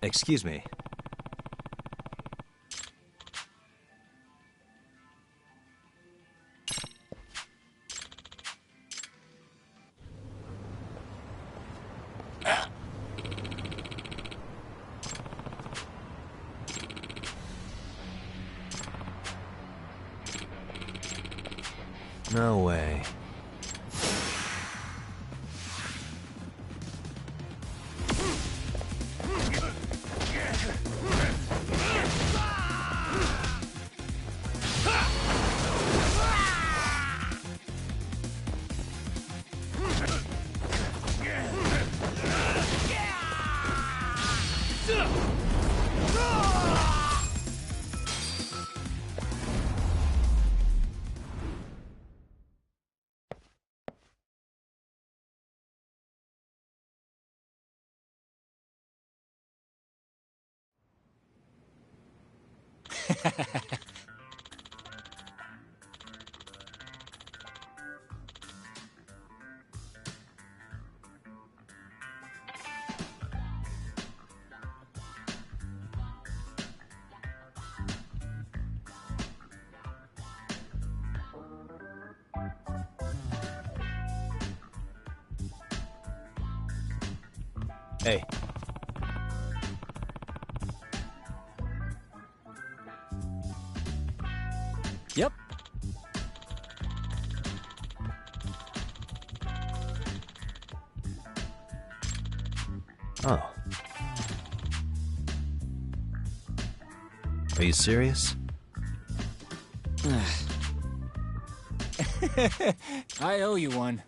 Excuse me. No way. Hey. Yep. Oh. Are you serious? I owe you one.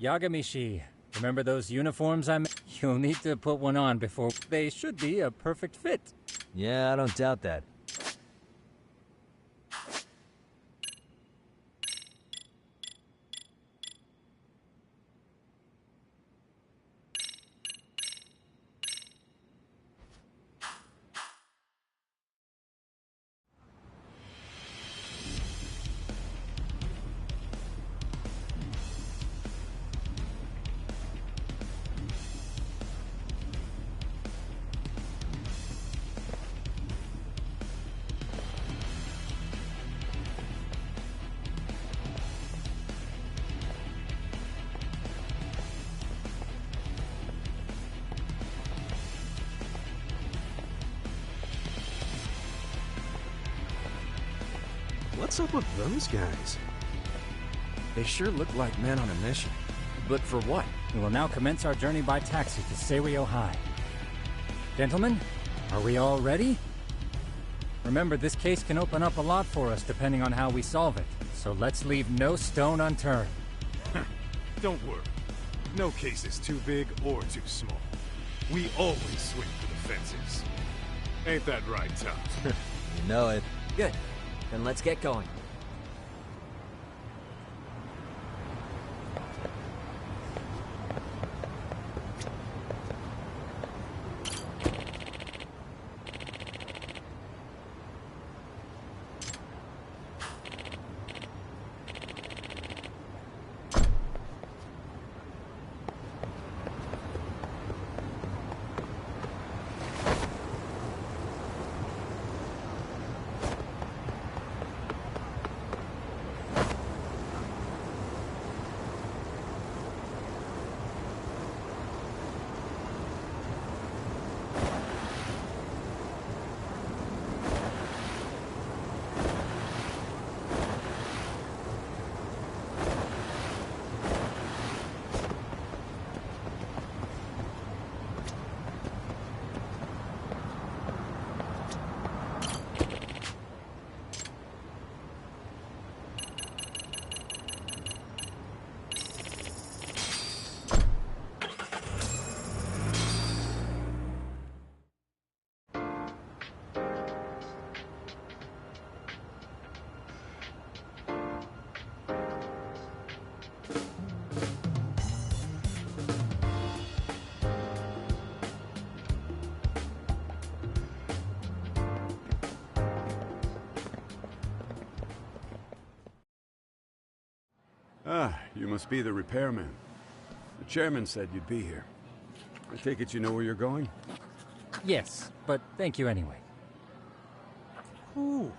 Yagamishi, remember those uniforms I made? You'll need to put one on before... They should be a perfect fit. Yeah, I don't doubt that. What's up with those guys? They sure look like men on a mission. But for what? We will now commence our journey by taxi to Seiryo High. Gentlemen, are we all ready? Remember, this case can open up a lot for us depending on how we solve it. So let's leave no stone unturned. Don't worry. No case is too big or too small. We always swing for the fences. Ain't that right, Tom? You know it. Good. Then let's get going. Ah, you must be the repairman. The chairman said you'd be here. I take it you know where you're going? Yes, but thank you anyway. Ooh,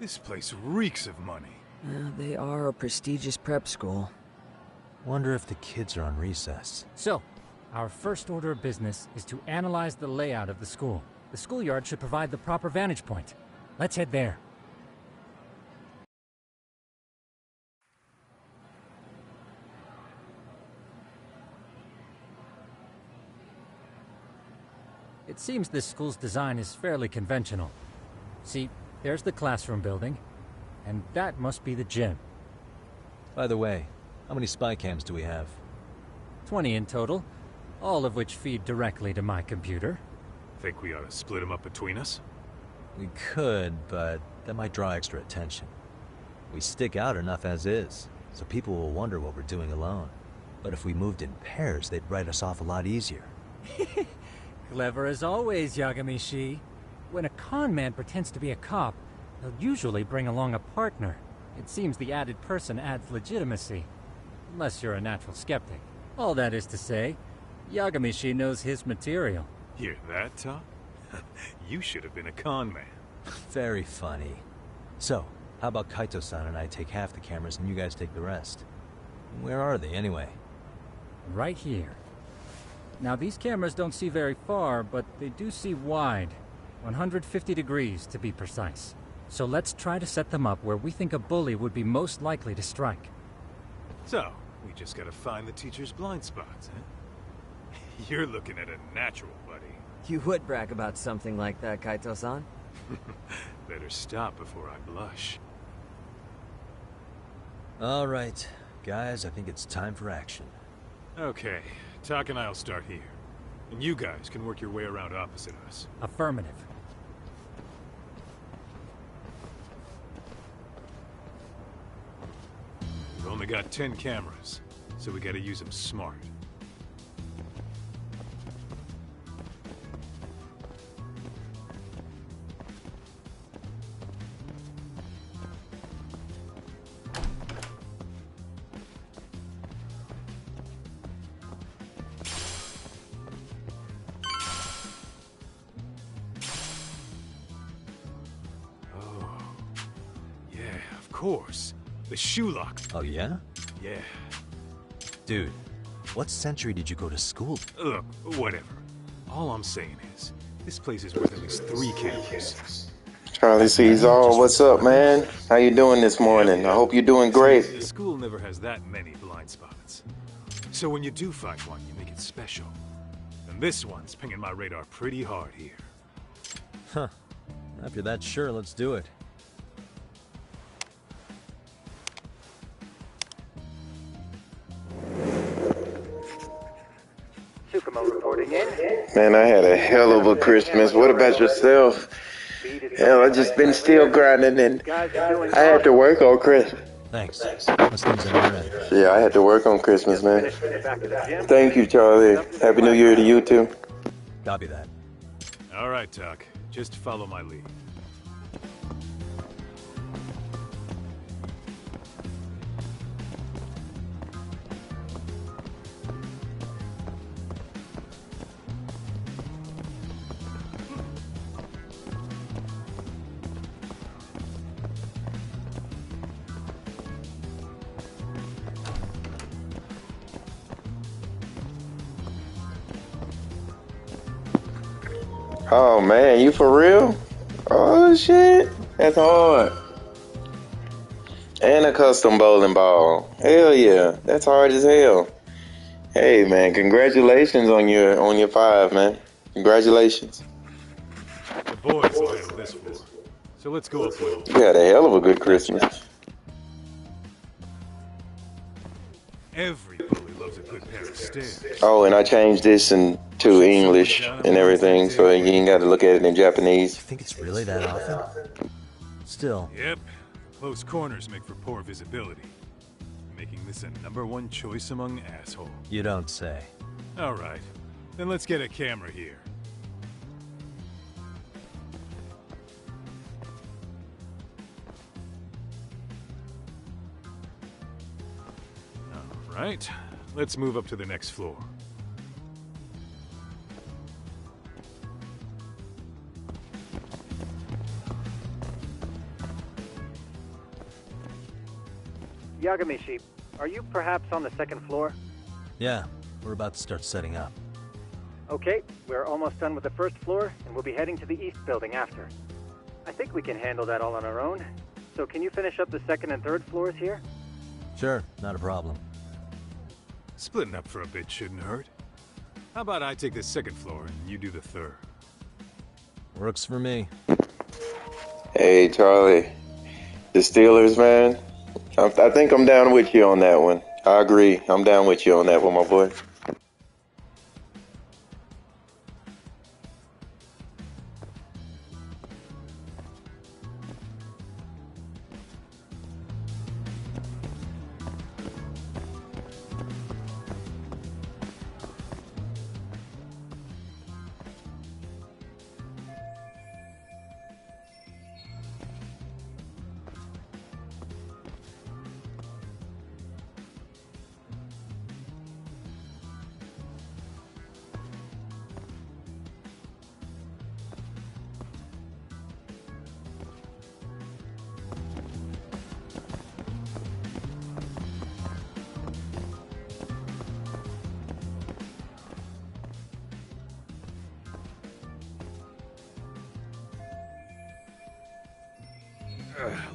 this place reeks of money. They are a prestigious prep school. Wonder if the kids are on recess. So, our first order of business is to analyze the layout of the school. The schoolyard should provide the proper vantage point. Let's head there. It seems this school's design is fairly conventional. See, there's the classroom building, and that must be the gym. By the way, how many spy cams do we have? 20 in total, all of which feed directly to my computer. Think we ought to split them up between us? We could, but that might draw extra attention. We stick out enough as is, so people will wonder what we're doing alone. But if we moved in pairs, they'd write us off a lot easier. Clever as always, Yagamishi. When a con man pretends to be a cop, they'll usually bring along a partner. It seems the added person adds legitimacy. Unless you're a natural skeptic. All that is to say, Yagamishi knows his material. Hear that, Tom? You should have been a con man. Very funny. So, how about Kaito-san and I take half the cameras and you guys take the rest? Where are they, anyway? Right here. Now, these cameras don't see very far, but they do see wide. 150 degrees, to be precise. So let's try to set them up where we think a bully would be most likely to strike. So, we just gotta find the teacher's blind spots, huh? You're looking at a natural, buddy. You would brag about something like that, Kaito-san. Better stop before I blush. All right. Guys, I think it's time for action. Okay, Tak and I'll start here. And you guys can work your way around opposite us. Affirmative. We've only got 10 cameras, so we gotta use them smart. Course. The shoe lock. Oh, yeah? Yeah. Dude, what century did you go to school? Look, whatever. All I'm saying is, this place is worth at least 3 cameras. Charlie sees all. What's up, man? How you doing this morning? I hope you're doing great. The school never has that many blind spots. So when you do find one, you make it special. And this one's pinging my radar pretty hard here. Huh. If you're that sure, let's do it. Reporting in. Man, I had a hell of a Christmas. What about yourself? Hell, I just been still grinding and I had to work on Christmas. Thanks. Those things on your end. Yeah, I had to work on Christmas, man. Thank you, Charlie. Happy New Year to you, too. Copy that. All right, Tak. Just follow my lead. Oh, man, you for real? Oh, shit. That's hard. And a custom bowling ball. Hell yeah. That's hard as hell. Hey, man, congratulations on your 5, man. Congratulations. The boys will handle this floor. So let's go up with You had a hell of a good Christmas. Every bully loves a good pair of stairs. Oh, and I changed this into English and everything, so you ain't got to look at it in Japanese. You think it's really that often? Still. Yep. Close corners make for poor visibility. Making this a #1 choice among assholes. You don't say. All right. Then let's get a camera here. All right. Let's move up to the next floor. Yagamishi, are you perhaps on the 2nd floor? Yeah, we're about to start setting up. Okay, we're almost done with the 1st floor, and we'll be heading to the east building after. I think we can handle that all on our own. So can you finish up the 2nd and 3rd floors here? Sure, not a problem. Splitting up for a bit shouldn't hurt. How about I take the 2nd floor and you do the 3rd? Works for me. Hey, Charlie. The Steelers, man. I think I'm down with you on that one. I agree. I'm down with you on that one, my boy.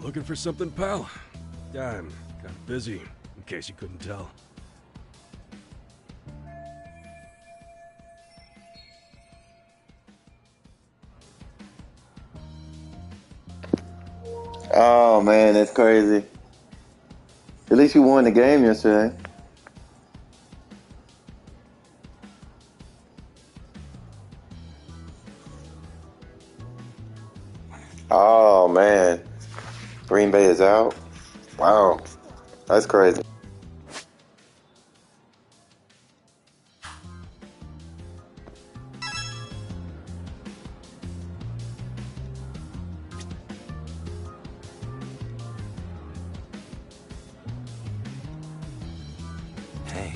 Looking for something, pal? Yeah, I'm kind of busy, in case you couldn't tell. Oh man, that's crazy. At least you won the game yesterday. Oh man, Green Bay is out. Wow, that's crazy. Hey.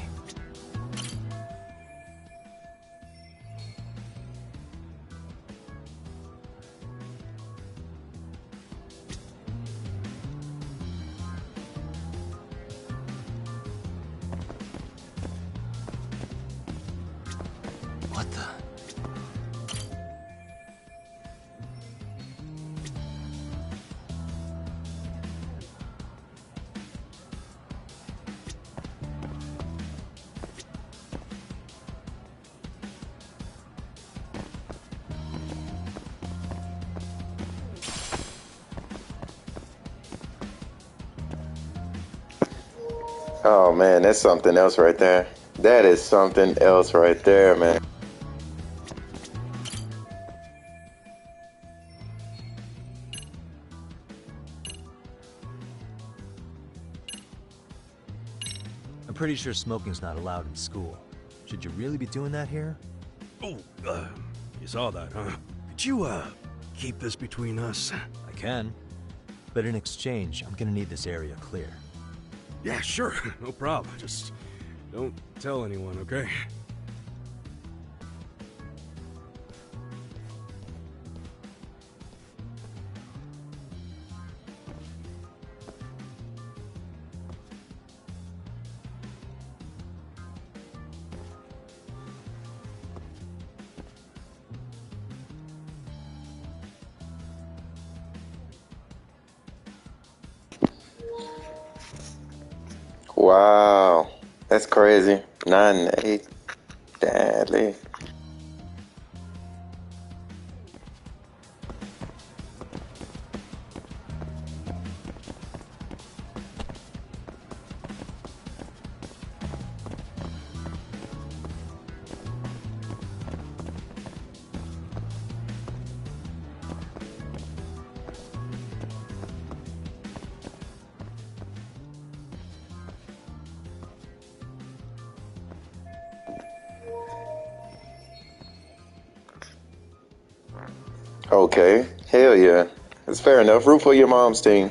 What the? Oh man, that's something else right there. That is something else right there, man. I'm pretty sure smoking's not allowed in school. Should you really be doing that here? Oh, you saw that, huh? Could you, keep this between us? I can. But in exchange, I'm gonna need this area clear. Yeah, sure. No problem. Just don't tell anyone, okay? Wow, that's crazy. 9-8, deadly. Okay, hell yeah. It's fair enough. Root for your mom's team.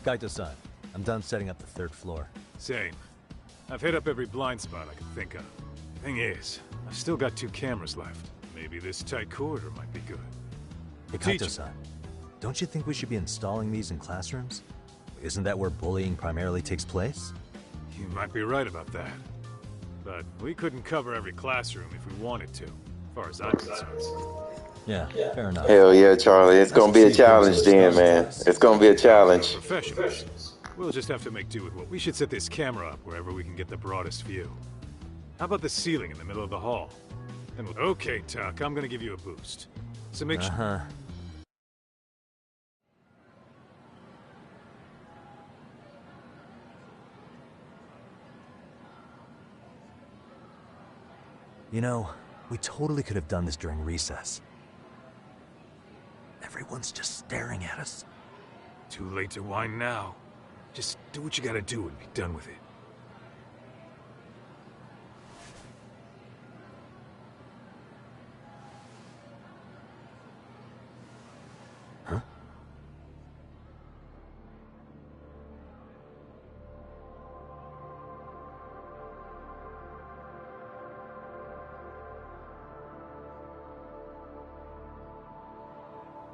Kaito-san, I'm done setting up the third floor. Same. I've hit up every blind spot I can think of. Thing is, I've still got 2 cameras left. Maybe this tight corridor might be good. Hey, Kaito-san, don't you think we should be installing these in classrooms? Isn't that where bullying primarily takes place? You might be right about that. But we couldn't cover every classroom if we wanted to, as far as I'm concerned. Yeah, fair enough. Hell yeah, Charlie. It's gonna be a challenge then, man. It's gonna be a challenge. Professionals. We'll just have to make do with what. We should set this camera up wherever we can get the broadest view. How about the ceiling in the middle of the hall? And okay, Tuck, I'm gonna give you a boost. So make sure. You know, we totally could have done this during recess. Everyone's just staring at us. Too late to whine now. Just do what you gotta do and be done with it. Huh?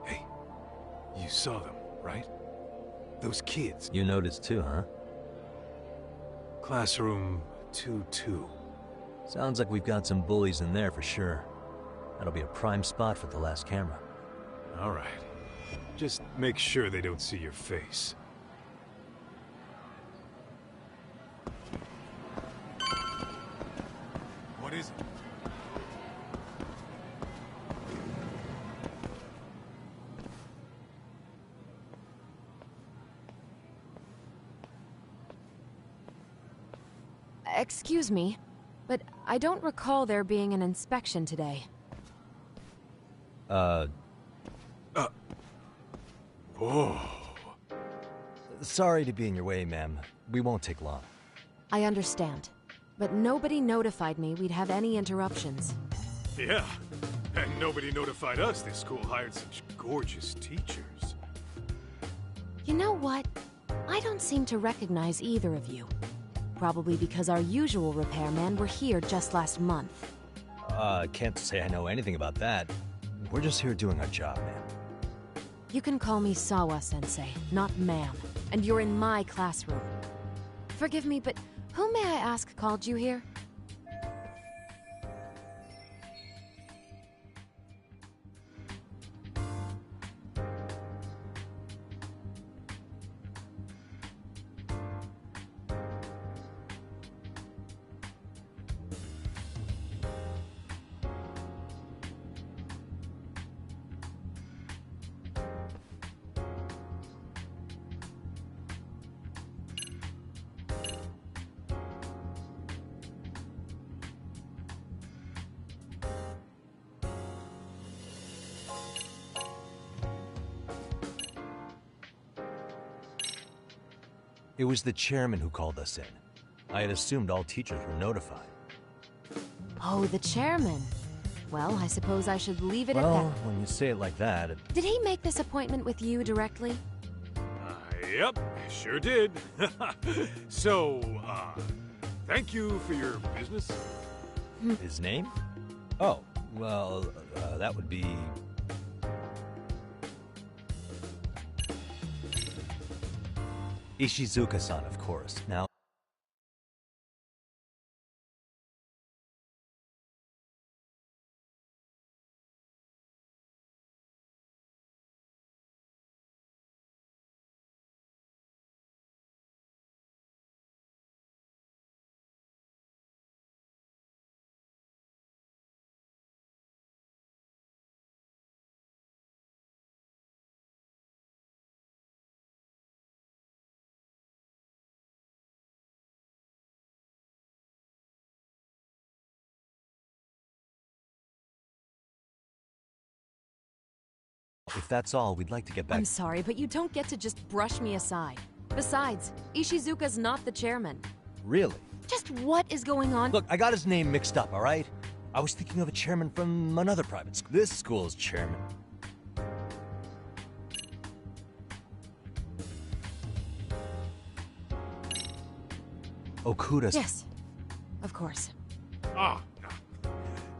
Hey, you saw them, right? Those kids. You noticed too, huh? Classroom 2-2. Sounds like we've got some bullies in there for sure. That'll be a prime spot for the last camera. All right. Just make sure they don't see your face. What is it? Excuse me, but I don't recall there being an inspection today. Whoa. Sorry to be in your way, ma'am. We won't take long. I understand, but nobody notified me we'd have any interruptions. Yeah, and nobody notified us this school hired such gorgeous teachers. You know what? I don't seem to recognize either of you. Probably because our usual repairmen were here just last month. Can't say I know anything about that. We're just here doing our job, ma'am. You can call me Sawa-sensei, not ma'am, and you're in my classroom. Forgive me, but who may I ask called you here? It was the chairman who called us in. I had assumed all teachers were notified. Oh, the chairman. Well, I suppose I should leave it at Well, that. when you say it like that, Did he make this appointment with you directly? Yep, sure did. So, thank you for your business. His name? Oh, well, that would be... Ishizuka-san, of course. Now... If that's all, we'd like to get back... I'm sorry, but you don't get to just brush me aside. Besides, Ishizuka's not the chairman. Really? Just what is going on? Look, I got his name mixed up, all right? I was thinking of a chairman from another private school. This school's chairman. Okuda. Yes, of course. Ah,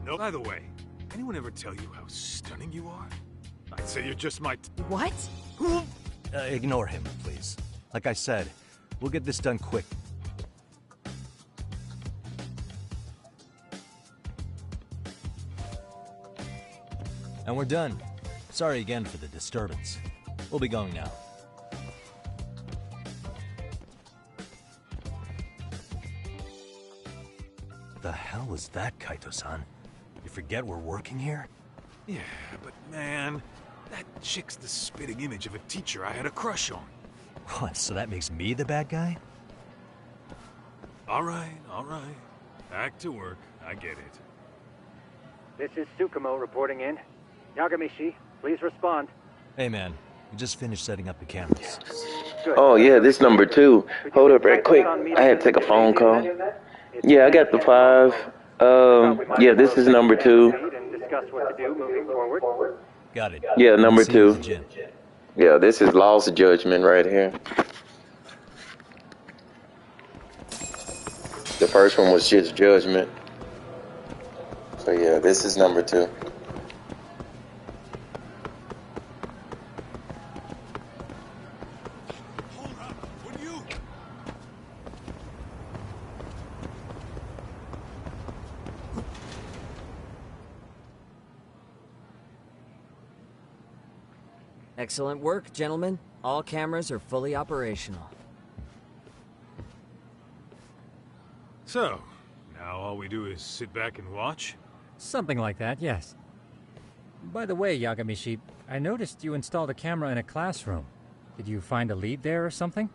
no. By the way, anyone ever tell you how stunning you are? I'd say you're just my... What? Ignore him, please. Like I said, we'll get this done quick. And we're done. Sorry again for the disturbance. We'll be going now. The hell was that, Kaito-san? You forget we're working here? Yeah, but man, that chick's the spitting image of a teacher I had a crush on. What, so that makes me the bad guy? All right. Back to work. I get it. This is Tsukumo reporting in. Yagamishi, please respond. Hey man, we just finished setting up the cameras. Oh, yeah, this number 2. Hold up right quick. I had to take a phone call. Yeah, I got the 5. Yeah, this is number 2. Discuss what to do moving forward. Got it. Yeah, number See you at 2. the gym. Yeah, this is lost judgment right here. The first one was just judgment. So yeah, this is number 2. Excellent work, gentlemen. All cameras are fully operational. So, now all we do is sit back and watch? Something like that, yes. By the way, Yagamishi, I noticed you installed a camera in a classroom. Did you find a lead there or something?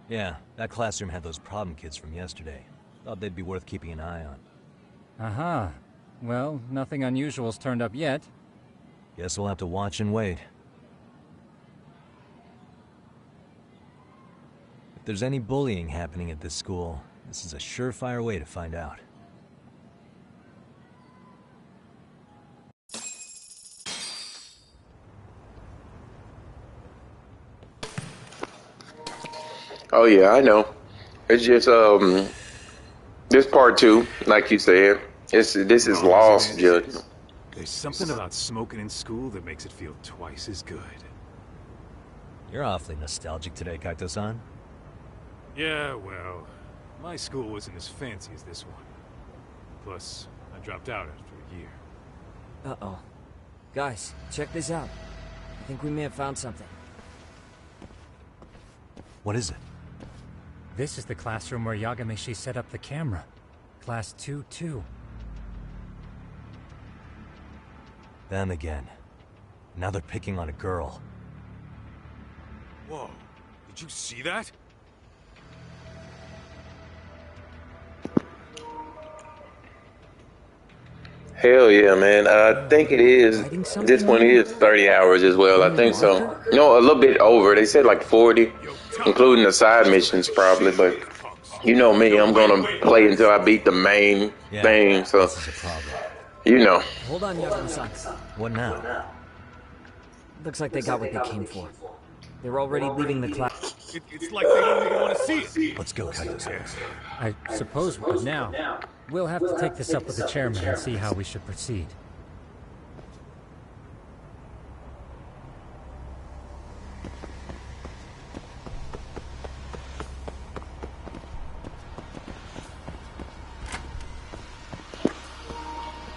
Yeah, that classroom had those problem kids from yesterday. Thought they'd be worth keeping an eye on. Aha. Well, nothing unusual's turned up yet. Guess we'll have to watch and wait. If there's any bullying happening at this school, this is a surefire way to find out. Oh yeah, I know. It's just this part 2, like you said. This is lost judgment. There's something about smoking in school that makes it feel twice as good. You're awfully nostalgic today, Kaito-san. Yeah, well, my school wasn't as fancy as this one. Plus, I dropped out after a year. Uh-oh. Guys, check this out. I think we may have found something. What is it? This is the classroom where Yagamishi set up the camera. Class 2-2. Them again. Now they're picking on a girl. Whoa, did you see that? Hell yeah, man. I think it is. This one is 30 hours as well. I think so. No, a little bit over. They said like 40, including the side missions probably. But you know me, I'm going to play until I beat the main thing. So, you know. Hold on, Yagami-san. What now? Looks like they got what they came for. They're already leaving the class. It's like they don't even want to see it. Let's go, Kaito-san. I suppose now, we'll have to take this up with the chairman and see how we should proceed.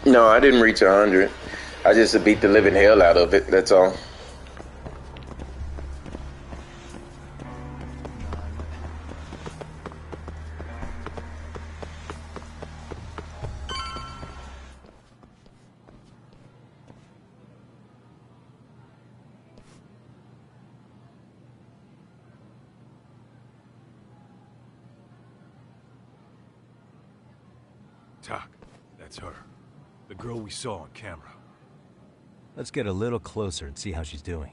No, I didn't reach 100. I just beat the living hell out of it, that's all. Tak, that's her. The girl we saw on camera. Let's get a little closer and see how she's doing.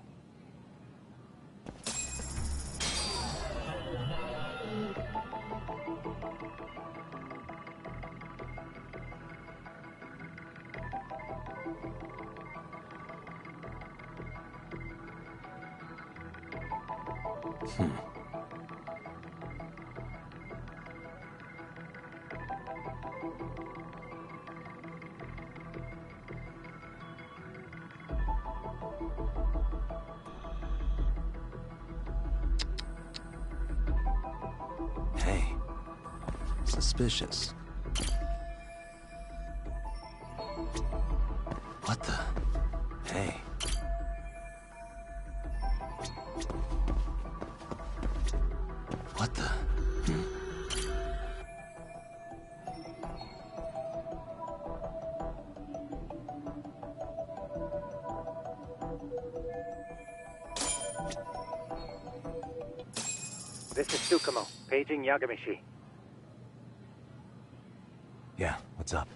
Hey, suspicious. What the? Hey. What the? This is Tsukumo, paging Yagamishi. Yeah, what's up?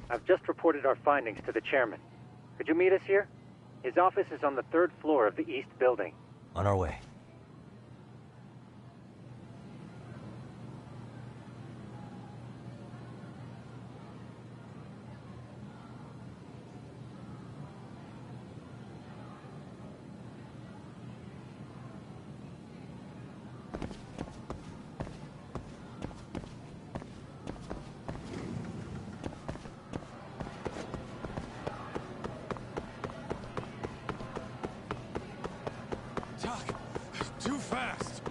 I've just reported our findings to the chairman. Could you meet us here? His office is on the 3rd floor of the east building. On our way. Talk. Too fast.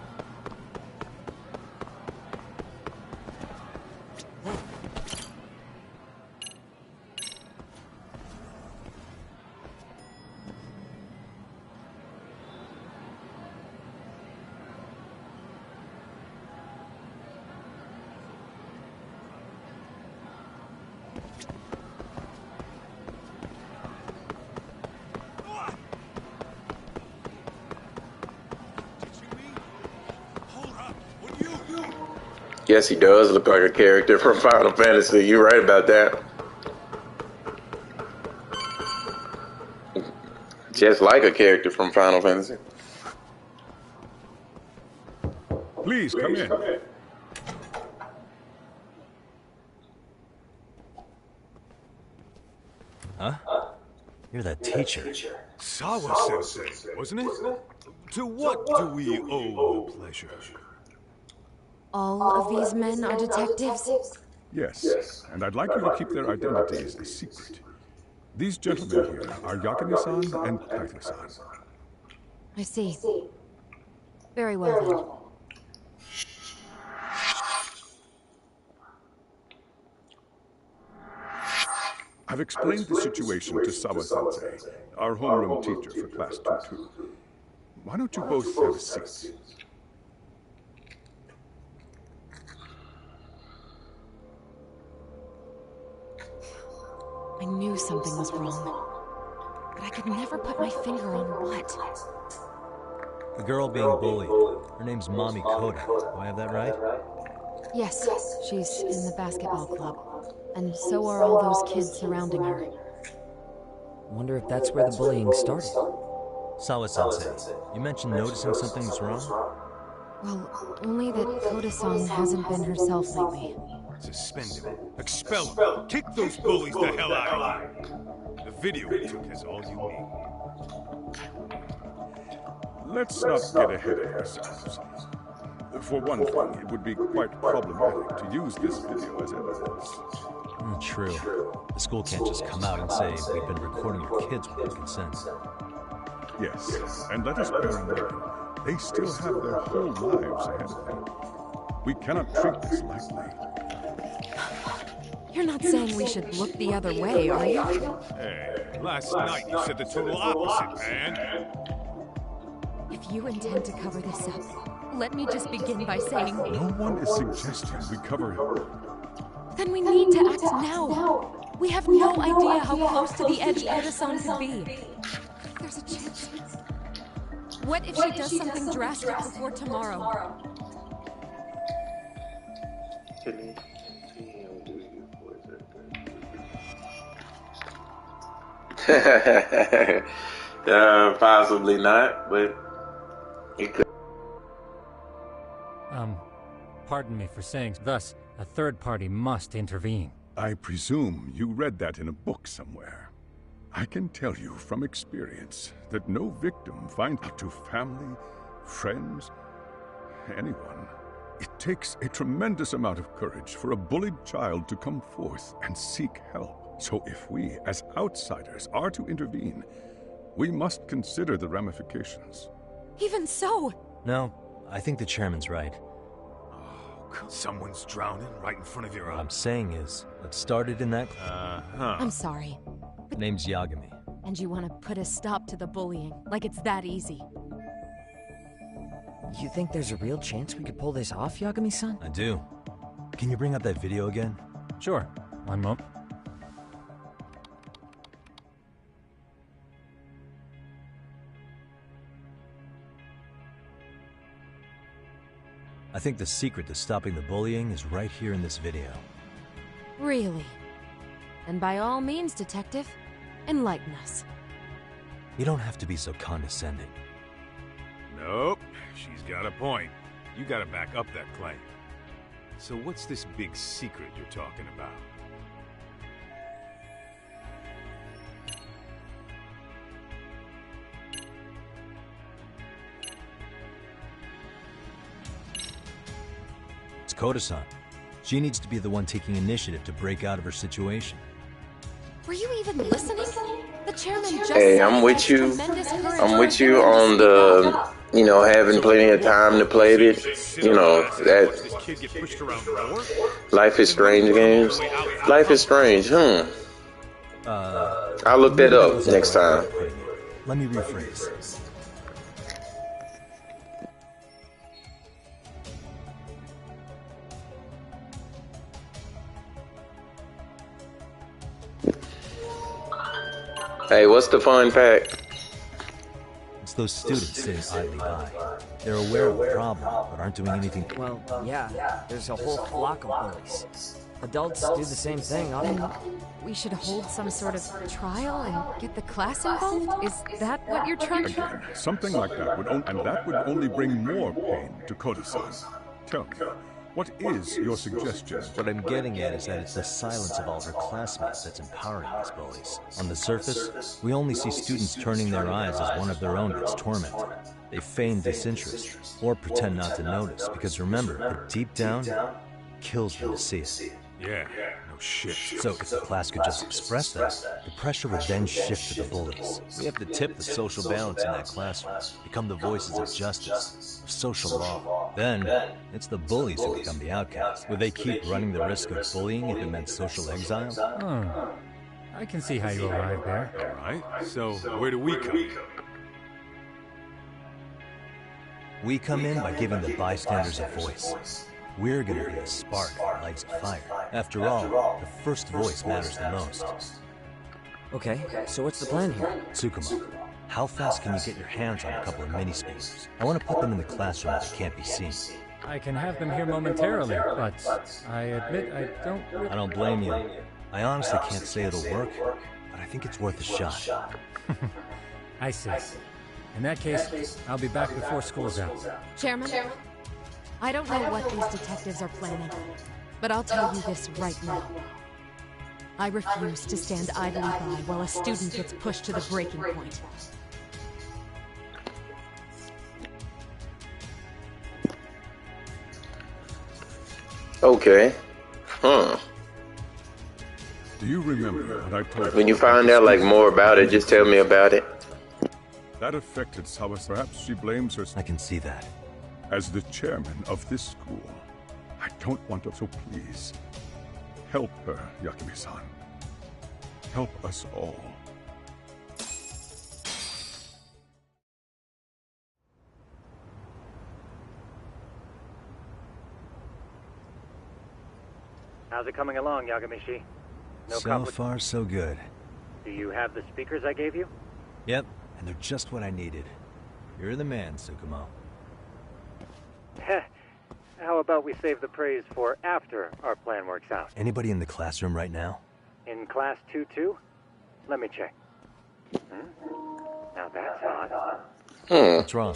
Yes, he does look like a character from Final Fantasy. You're right about that. Just like a character from Final Fantasy. Please, come in. Huh? You're that teacher. Sawa-sensei, wasn't it? To what do we owe the pleasure? All of these men are detectives? Yes, and I'd like you to keep their identities a secret. These gentlemen here are Yagami-san and Kaito-san. I see. Very well I've explained the situation to Sawa-sensei, our homeroom teacher for Class 2-2. Why don't you both have a seat? I knew something was wrong, but I could never put my finger on what. The girl being bullied. Her name's Mommy Koda. Do I have that right? Yes, she's in the basketball club. And so are all those kids surrounding her. Wonder if that's where the bullying started. Sawa-sensei, you mentioned noticing something was wrong? Well, only that Koda-san hasn't been herself lately. Suspend him. Expel him. Kick those bullies the hell out of here. The video we took has all you need. Let's not get ahead of ourselves. For one thing, it would be quite problematic to use this video as evidence. True. The school can't just come out and say, we've been recording your kids with their consent. Yes, and let us bear in mind, they still have their whole lives ahead of them. We cannot treat this lightly. You're not saying we should look the other way, are you? Hey, last night you said the total opposite, man. If you intend to cover this up, let me just begin by saying... No one is suggesting we cover it. Then we need to act now. We have no idea how close to the edge Koda-san could be. There's a chance. What if she does something drastic before tomorrow? Possibly not, but it could. Pardon me for saying thus. A third party must intervene. I presume you read that in a book somewhere. I can tell you from experience that no victim finds out to family, friends, anyone. It takes a tremendous amount of courage for a bullied child to come forth and seek help. So if we, as outsiders, are to intervene, we must consider the ramifications. Even so... No, I think the chairman's right. Someone's drowning right in front of your eyes. What I'm saying is, what started in that... I'm sorry. The name's Yagami. And you want to put a stop to the bullying, like it's that easy. You think there's a real chance we could pull this off, Yagami-san? I do. Can you bring up that video again? Sure. One moment. I think the secret to stopping the bullying is right here in this video. Really? And by all means, Detective, enlighten us. You don't have to be so condescending. Nope, she's got a point. You gotta back up that claim. So what's this big secret you're talking about? It's Koda-san. She needs to be the one taking initiative to break out of her situation. Were you even listening? The chairman just Hey, I'm with you. I'm with you on you know, having plenty of time to play it, you know, that Life is Strange games. Life is Strange, I'll look that maybe up wasn't next the right way time. of putting it. Let me rephrase. Hey, what's the fun pack? It's those students sitting idly by. They're aware of the problem, but aren't doing anything. Well, yeah, there's a whole flock of bullies. Adults do the same thing often. We should hold some sort of trial and get the class involved? Is that what you're trying to... Again, something like that would only bring more pain to Kqodsan. Tell me, what is your suggestion? What I'm getting at is that it's the silence of all her classmates that's empowering these bullies. On the surface, we only see students turning their eyes as one of their own gets tormented. They feign disinterest, or pretend not to notice, because remember, that deep down, it kills them to see it. Yeah, no shit. So if the class could just express that, the pressure would then shift to the bullies. We have to tip the social balance in that classroom, become the voices of justice, of social law. Then, it's the bullies who become the outcasts. Would they keep running the risk of bullying if it meant social exile? I can see how you arrived there. Alright, so where do we come in? We come in by giving the bystanders a voice. We're gonna be the spark that lights a fire. After all, the first voice matters the most. Okay, so what's the plan here? Tsukumo, how fast can you get your hands on a couple of mini-speakers? I want to put them in the classroom where they can't be seen. I can have them here momentarily, but I admit I don't... I don't blame you. I honestly can't say it'll work, but I think it's worth a shot. I see. In that case, I'll be back before school's out. Chairman? I don't know what these detectives are planning, but I'll tell you this right now. I refuse to stand idly by while a student gets pushed to the breaking point. Okay. Do you remember what I told you? When you find out like more about it, just tell me about it. That affected Sawa. Perhaps she blames herself. I can see that. As the chairman of this school, I don't want to, so please, help her, Yakumi-san. Help us all. How's it coming along, Yagamishi? So far, so good. Do you have the speakers I gave you? Yep, and they're just what I needed. You're the man, Tsukumo. How about we save the praise for after our plan works out? Anybody in the classroom right now? In class 2-2? Let me check. Now that's odd. What's wrong?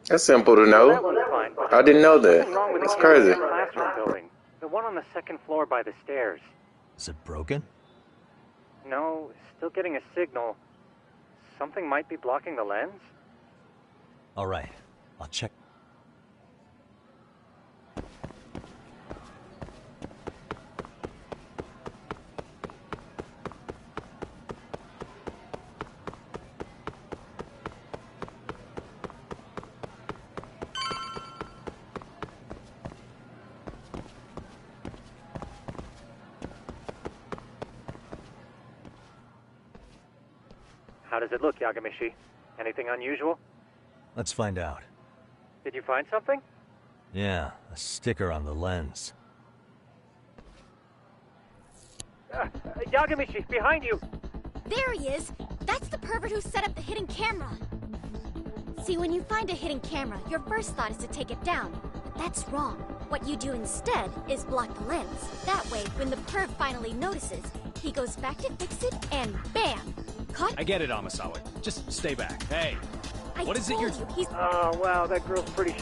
That's simple to know. That one's fine, but I didn't know that. something wrong with That's the crazy. classroom building. The one on the second floor by the stairs. Is it broken? No, still getting a signal. Something might be blocking the lens? All right, I'll check. How does it look, Yagamishi? Anything unusual? Let's find out. Did you find something? Yeah, a sticker on the lens. Yagamishi, behind you! There he is! That's the pervert who set up the hidden camera! See, when you find a hidden camera, your first thought is to take it down. But that's wrong. What you do instead is block the lens. That way, when the perv finally notices, he goes back to fix it, and bam! Caught? I get it, Amasawa. Just stay back. Hey, what is it you're... He's... Oh, wow, that girl's pretty...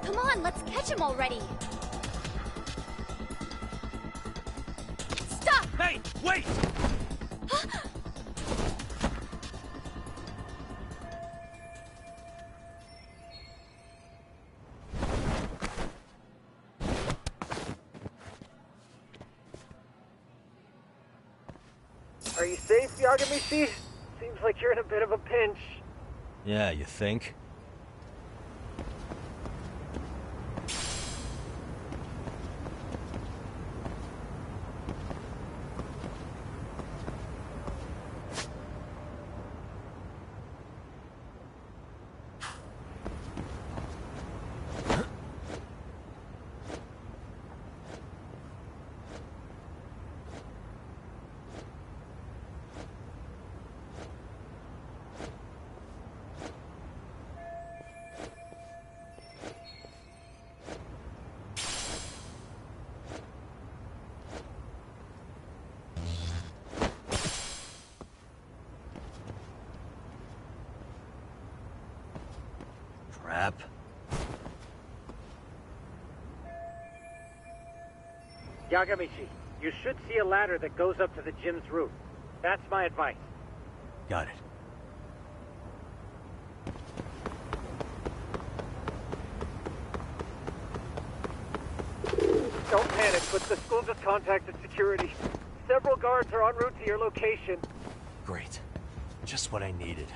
Come on, let's catch him already! Stop! Hey, wait! Are you safe, Yagamishi? Seems like you're in a bit of a pinch. Yeah, you think? crap. Yagamichi, you should see a ladder that goes up to the gym's roof. That's my advice. Got it. Don't panic, but the school just contacted security. Several guards are en route to your location. Great. Just what I needed.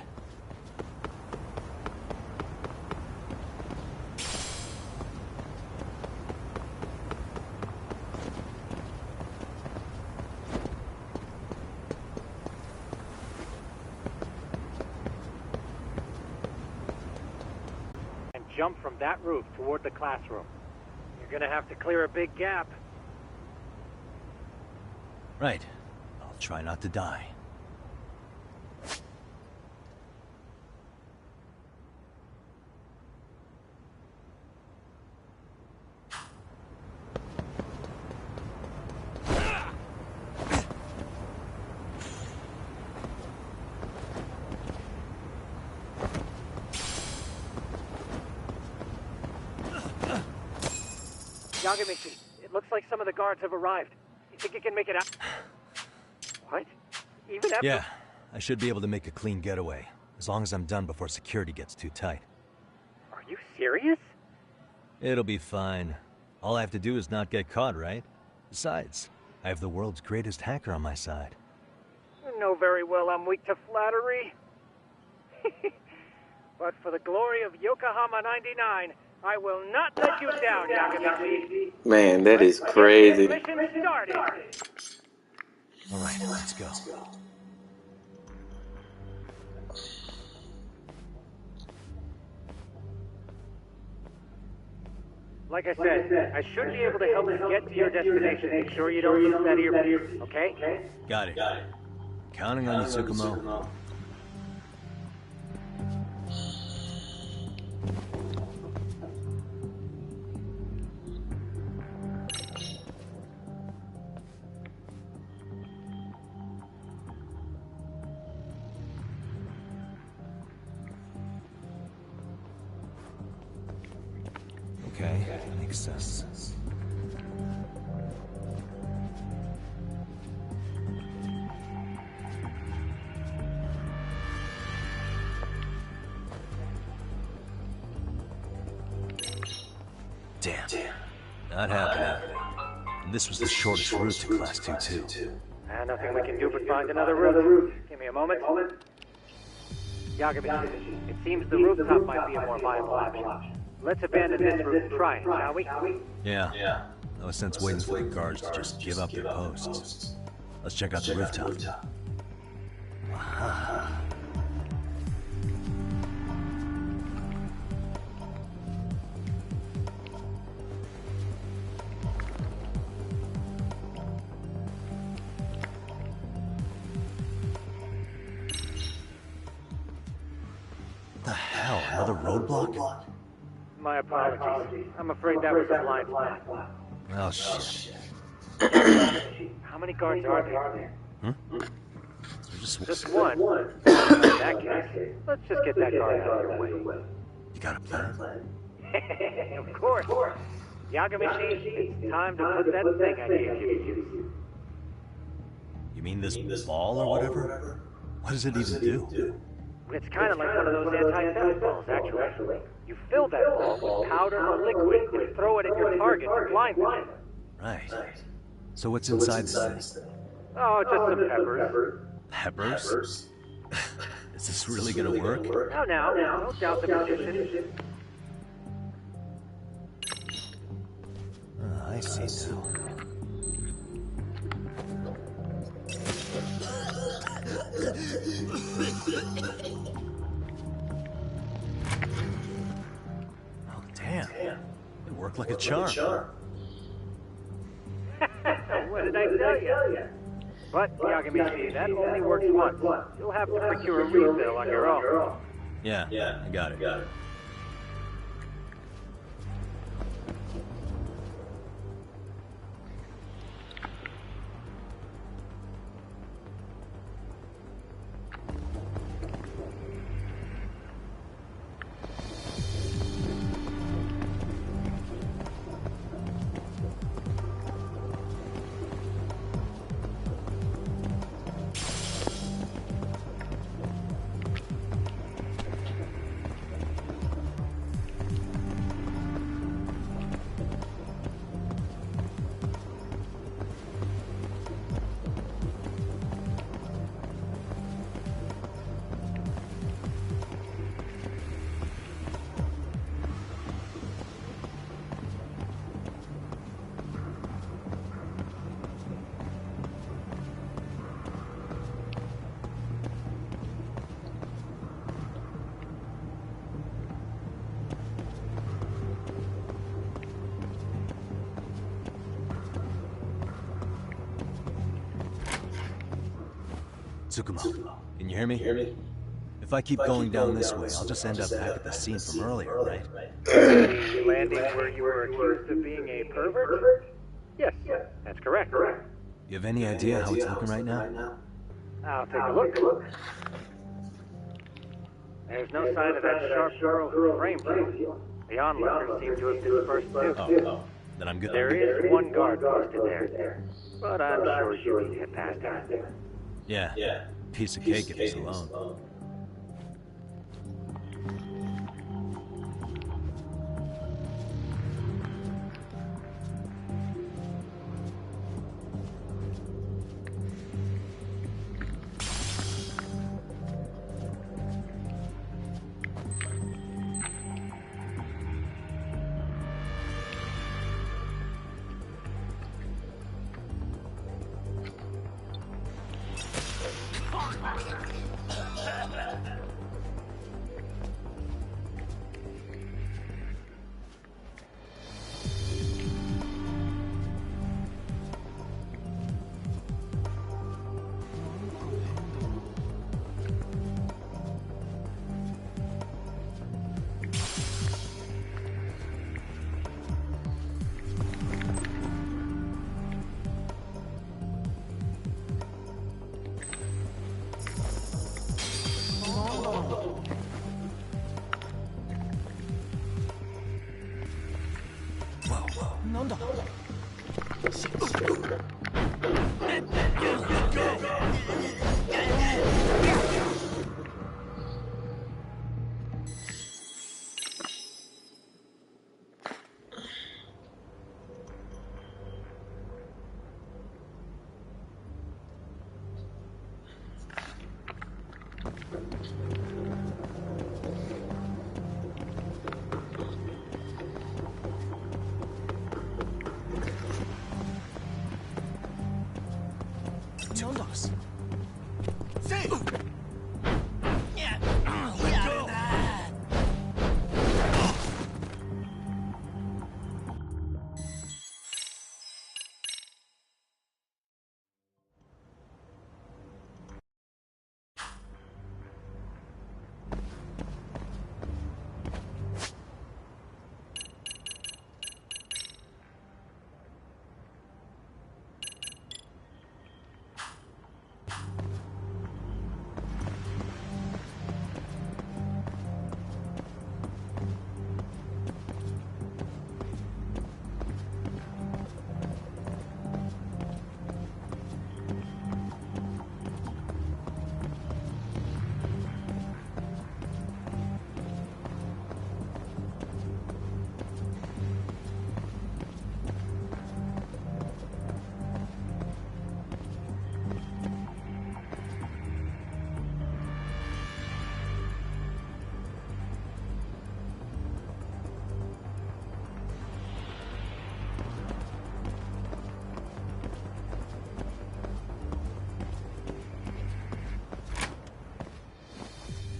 And jump from that roof toward the classroom. You're gonna have to clear a big gap. Right. I'll try not to die. Yagamichi, it looks like some of the guards have arrived. You think you can make it out? What? Even after... Yeah, I should be able to make a clean getaway, as long as I'm done before security gets too tight. Are you serious? It'll be fine. All I have to do is not get caught, right? Besides, I have the world's greatest hacker on my side. You know very well I'm weak to flattery. But for the glory of Yokohama 99, I will not let you down, Yagamichi. Man, that is crazy. Mission started. All right, let's go. Like I said, I should be able to help you get to your destination. Make sure you don't lose that earpiece, okay? Got it. Counting on you, Tsukumo. Okay, that makes sense. Damn. Not happening. And this was the shortest route to Class 2, too. Nothing we can do but find another route. Give me a moment. Yagamichi, it seems the rooftop might be a more viable option. Let's abandon this route and try it, shall we? Yeah. No sense waiting for the guards to just give up their posts. Let's check out the rooftop. Aha. What the hell? Another roadblock? My apologies. I'm afraid that was a blind spot. Oh, shit. How many guards are there? Just one. In that case, let's just get that guard out of your way. You got a plan? Of course. Yagamichi, it's time to put that thing I gave you. You mean this ball or whatever? What does it even do? It's kind of like one of those anti-theft balls, actually. You fill that ball with powder or liquid and throw it at your target to blind them. Right. So what's inside this thing? Oh, just some peppers. Peppers? Is this really gonna work? Now, don't doubt the magician. I see now. Oh, damn. It worked like a charm. What did I tell you? But, Yagamichi, that only works once. You'll have to procure a refill on your own. Yeah, I got it. Tsukumo, can you hear me? If I keep going down this way, I'll just end up back at the scene from earlier, right? Landing where you were accused of being a pervert? Yes, that's correct. You have any idea how it's looking right now? I'll take a look. There's no sign of that sharp girl who framed you. The onlookers seem to have dispersed too. Oh, then I'm good. There is one guard posted there, but I'm sure you can get past him. Yeah, piece of cake if he's alone.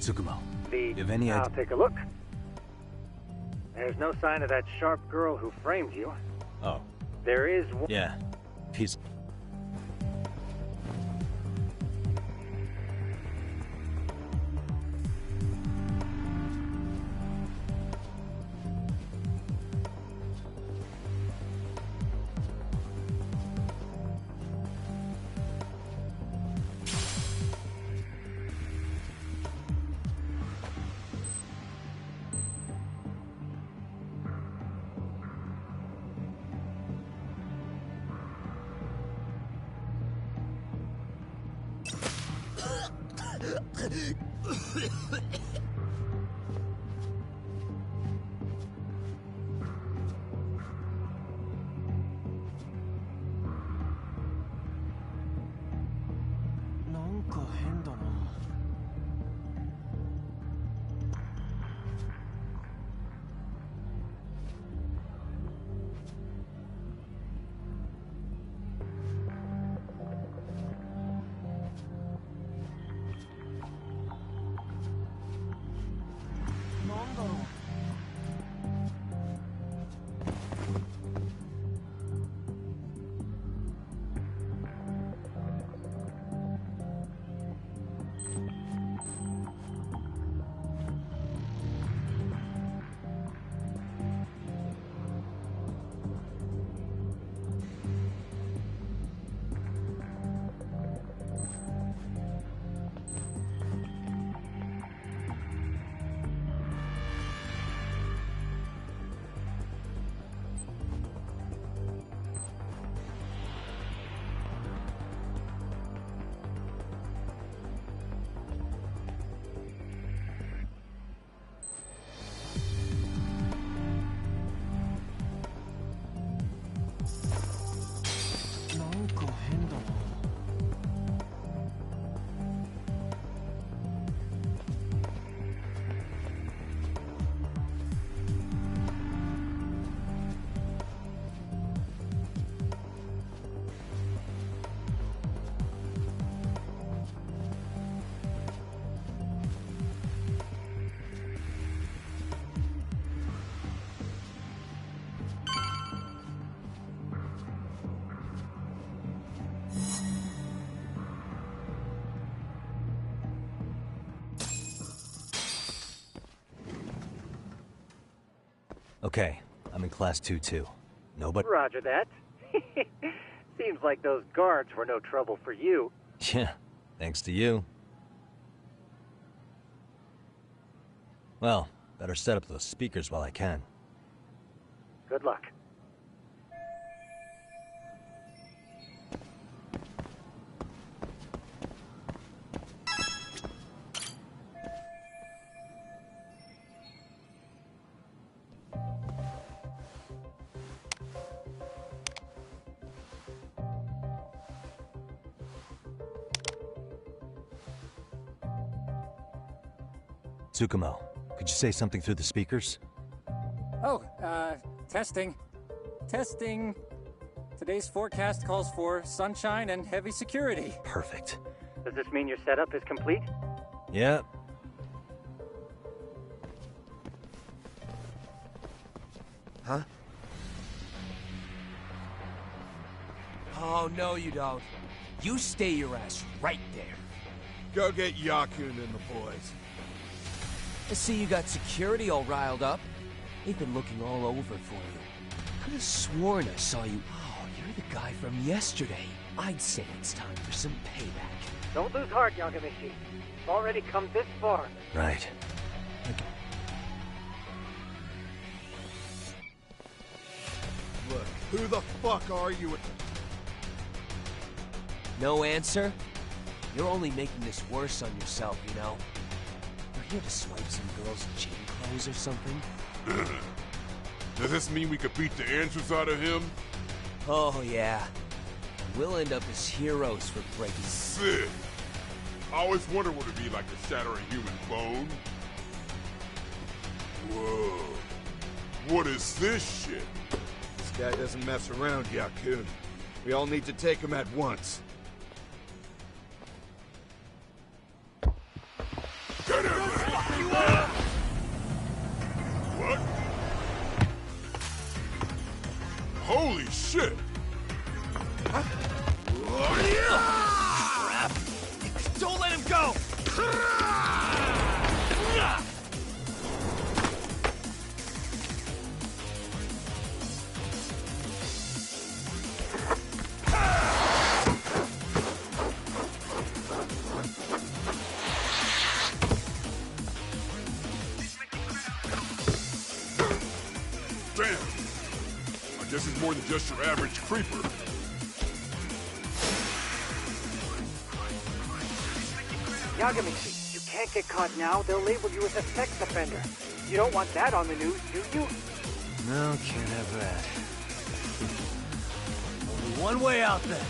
Tsukumo, you have any idea? I'll take a look. There's no sign of that sharp girl who framed you. Oh. There is one. Yeah, piece. Okay, I'm in class 2 too. Nobody. Roger that. Seems like those guards were no trouble for you. Yeah, thanks to you. Well, better set up those speakers while I can. Good luck. Tsukumo, could you say something through the speakers? Oh, testing. Testing. Today's forecast calls for sunshine and heavy security. Perfect. Does this mean your setup is complete? Yep. Huh? Oh, no you don't. You stay your ass right there. Go get Yakun and the boys. I see you got security all riled up. They've been looking all over for you. Could have sworn I saw you. Oh, you're the guy from yesterday. I'd say it's time for some payback. Don't lose heart, Yagamishi. You've already come this far. Right. Look, who the fuck are you? No answer? You're only making this worse on yourself, you know? You're here to swipe some girl's gym clothes or something? Does this mean we could beat the answers out of him? Oh, yeah. We'll end up as heroes for breaking... Sick! I always wondered what it'd be like to shatter a human bone. Whoa. What is this shit? This guy doesn't mess around, Yakun. We all need to take him at once. Get him! What? Holy shit! Crap! Don't let him go! Damn! I guess it's more than just your average creeper. Yagamishi, you can't get caught now. They'll label you as a sex offender. You don't want that on the news, do you? No, can't have that. Only one way out then.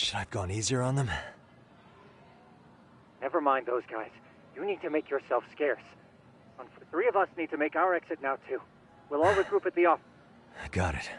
Should I have gone easier on them? Never mind those guys. You need to make yourself scarce. Three of us need to make our exit now, too. We'll all regroup at the office. Got it.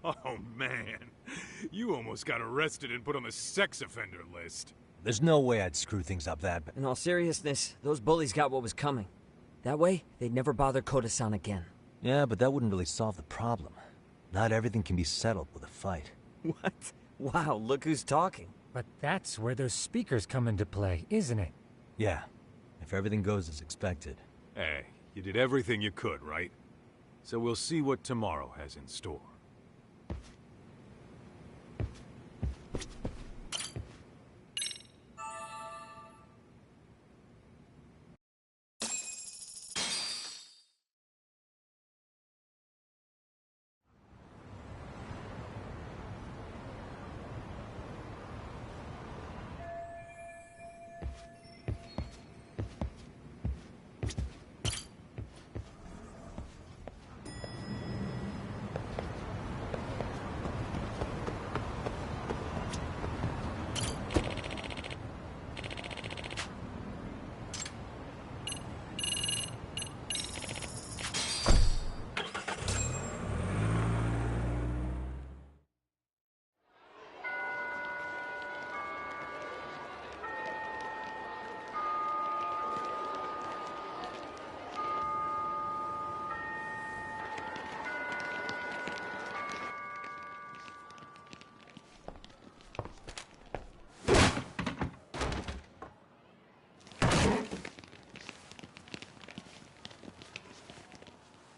Oh, man. You almost got arrested and put on the sex offender list. There's no way I'd screw things up that bad. In all seriousness, those bullies got what was coming. That way, they'd never bother Kqodda-san again. Yeah, but that wouldn't really solve the problem. Not everything can be settled with a fight. What? Wow, look who's talking. But that's where those speakers come into play, isn't it? Yeah, if everything goes as expected. Hey, you did everything you could, right? So we'll see what tomorrow has in store.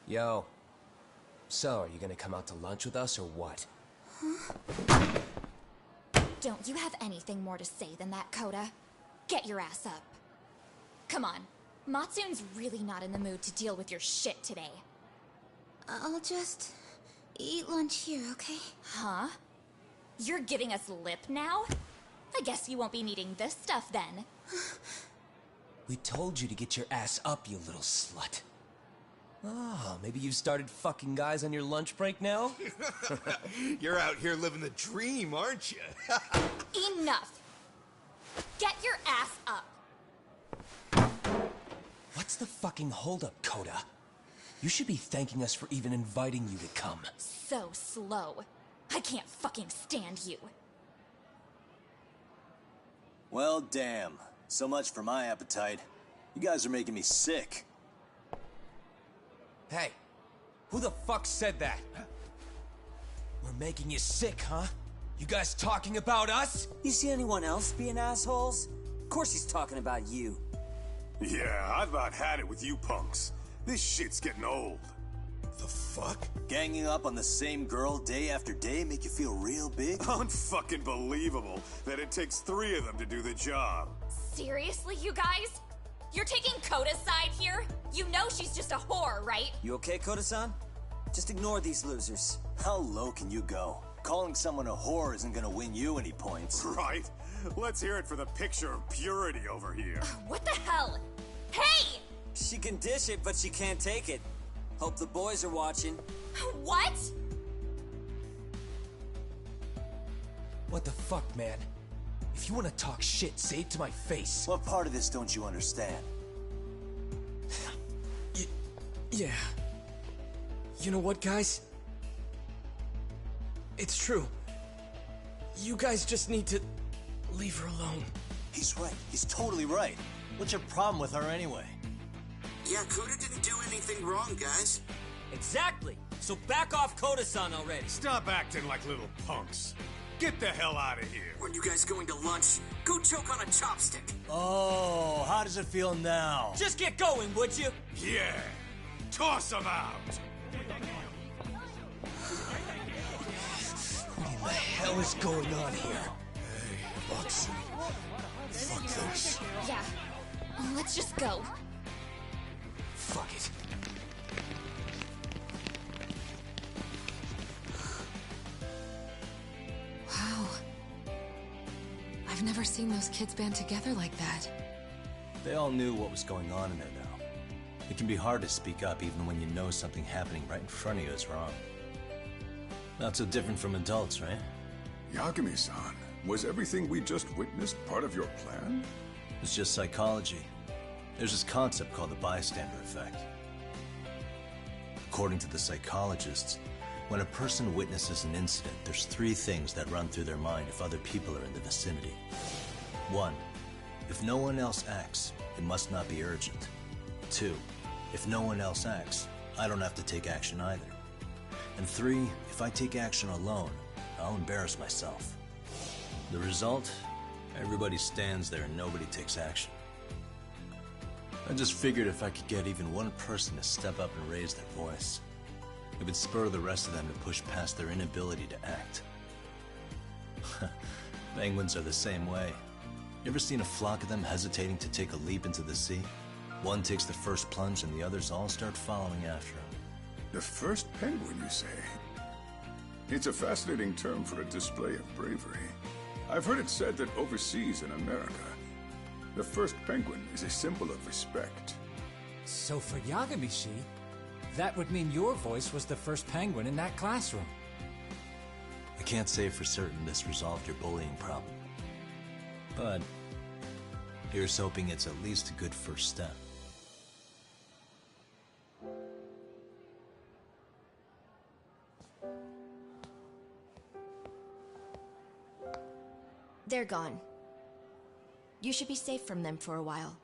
Yo. So, are you gonna come out to lunch with us or what? Huh? Don't you have anything more to say than that, Kqodda? Get your ass up. Come on. Matsun's really not in the mood to deal with your shit today. I'll just eat lunch here, okay? Huh? You're giving us lip now? I guess you won't be needing this stuff then. We told you to get your ass up, you little slut. Oh, maybe you've started fucking guys on your lunch break now? You're out here living the dream, aren't you? Enough! Get your ass up! What's the fucking holdup, Kqodda? You should be thanking us for even inviting you to come. So slow. I can't fucking stand you. Well, damn. So much for my appetite. You guys are making me sick. Hey, who the fuck said that? We're making you sick, huh? You guys talking about us? You see anyone else being assholes? Of course he's talking about you. Yeah, I've about had it with you punks. This shit's getting old. The fuck? Ganging up on the same girl day after day make you feel real big? Unfucking believable that it takes 3 of them to do the job. Seriously, you guys? You're taking Koda's side here? You know she's just a whore, right? You okay, Koda-san? Just ignore these losers. How low can you go? Calling someone a whore isn't gonna win you any points. Right? Let's hear it for the picture of purity over here. What the hell? Hey! She can dish it, but she can't take it. Hope the boys are watching. What? What the fuck, man? If you want to talk shit, say it to my face. What part of this don't you understand? Yeah. You know what, guys? It's true. You guys just need to leave her alone. He's right. He's totally right. What's your problem with her anyway? Yeah, Koda didn't do anything wrong, guys. Exactly. So back off Koda-san already. Stop acting like little punks. Get the hell out of here. Weren't you guys going to lunch? Go choke on a chopstick. Oh, how does it feel now? Just get going, would you? Yeah. Toss him out. What in the hell is going on here? Hey, Watson. Fuck this. Yeah. Let's just go. Fuck it. Wow. I've never seen those kids band together like that. They all knew what was going on in there now. It can be hard to speak up even when you know something happening right in front of you is wrong. Not so different from adults, right? Yagami-san, was everything we just witnessed part of your plan? It's just psychology. There's this concept called the bystander effect. According to the psychologists, when a person witnesses an incident, there's 3 things that run through their mind if other people are in the vicinity. 1. If no one else acts, it must not be urgent. 2. If no one else acts, I don't have to take action either. And 3. If I take action alone, I'll embarrass myself. The result? Everybody stands there and nobody takes action. I just figured if I could get even one person to step up and raise their voice, it would spur the rest of them to push past their inability to act. Penguins are the same way. You ever seen a flock of them hesitating to take a leap into the sea? One takes the first plunge and the others all start following after him. The first penguin, you say? It's a fascinating term for a display of bravery. I've heard it said that overseas in America, the first penguin is a symbol of respect. So for Yagami-shi, that would mean your voice was the first penguin in that classroom. I can't say for certain this resolved your bullying problem. But here's hoping it's at least a good first step. They're gone. You should be safe from them for a while.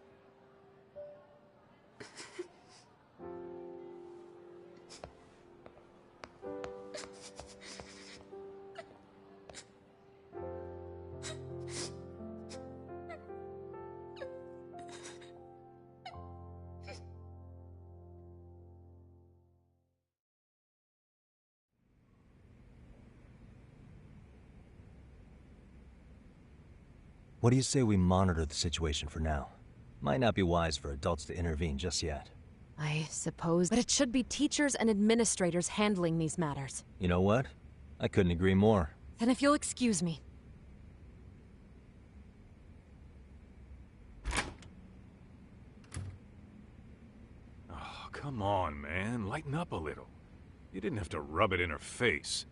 What do you say we monitor the situation for now? Might not be wise for adults to intervene just yet. I suppose, but it should be teachers and administrators handling these matters. You know what? I couldn't agree more. Then if you'll excuse me. Oh, come on, man. Lighten up a little. You didn't have to rub it in her face.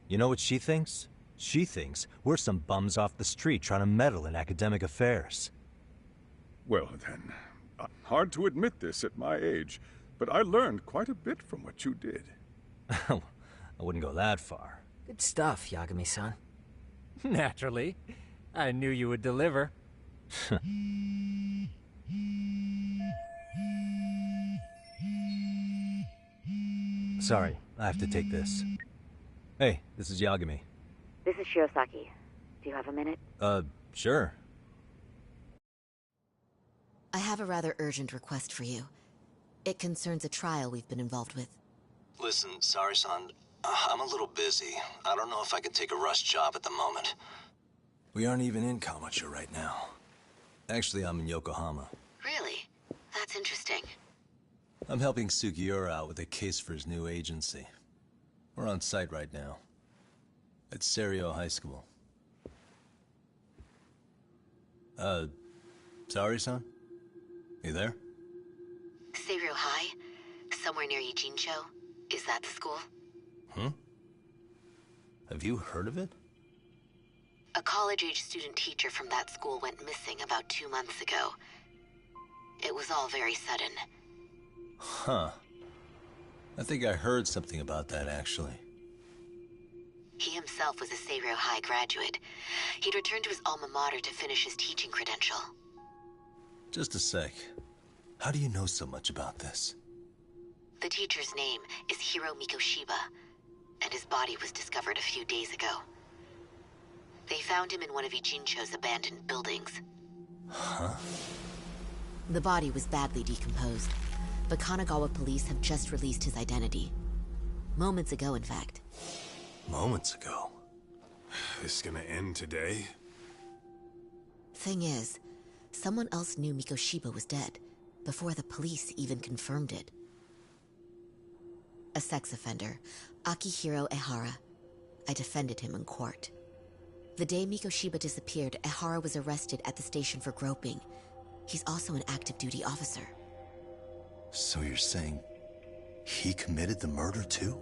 You know what she thinks? She thinks we're some bums off the street trying to meddle in academic affairs. Well then, hard to admit this at my age, but I learned quite a bit from what you did. I wouldn't go that far. Good stuff, Yagami-san. Naturally. I knew you would deliver. Sorry, I have to take this. Hey, this is Yagami. This is Shiosaki. Do you have a minute? Sure. I have a rather urgent request for you. It concerns a trial we've been involved with. Listen, Sari-san, I'm a little busy. I don't know if I could take a rush job at the moment. We aren't even in Kamucha right now. Actually, I'm in Yokohama. Really? That's interesting. I'm helping Sugiura out with a case for his new agency. We're on site right now. At Serio High School. Sari-san? You there? Serio High? Somewhere near Ijincho? Is that the school? Have you heard of it? A college-age student teacher from that school went missing about 2 months ago. It was all very sudden. Huh. I think I heard something about that, actually. He himself was a Serio High graduate. He'd returned to his alma mater to finish his teaching credential. Just a sec. How do you know so much about this? The teacher's name is Hiro Mikoshiba, and his body was discovered a few days ago. They found him in one of Ijincho's abandoned buildings. Huh? The body was badly decomposed, but Kanagawa police have just released his identity. Moments ago, in fact. Moments ago? This gonna end today? Thing is, someone else knew Mikoshiba was dead, before the police even confirmed it. A sex offender, Akihiro Ehara. I defended him in court. The day Mikoshiba disappeared, Ehara was arrested at the station for groping. He's also an active duty officer. So you're saying he committed the murder too?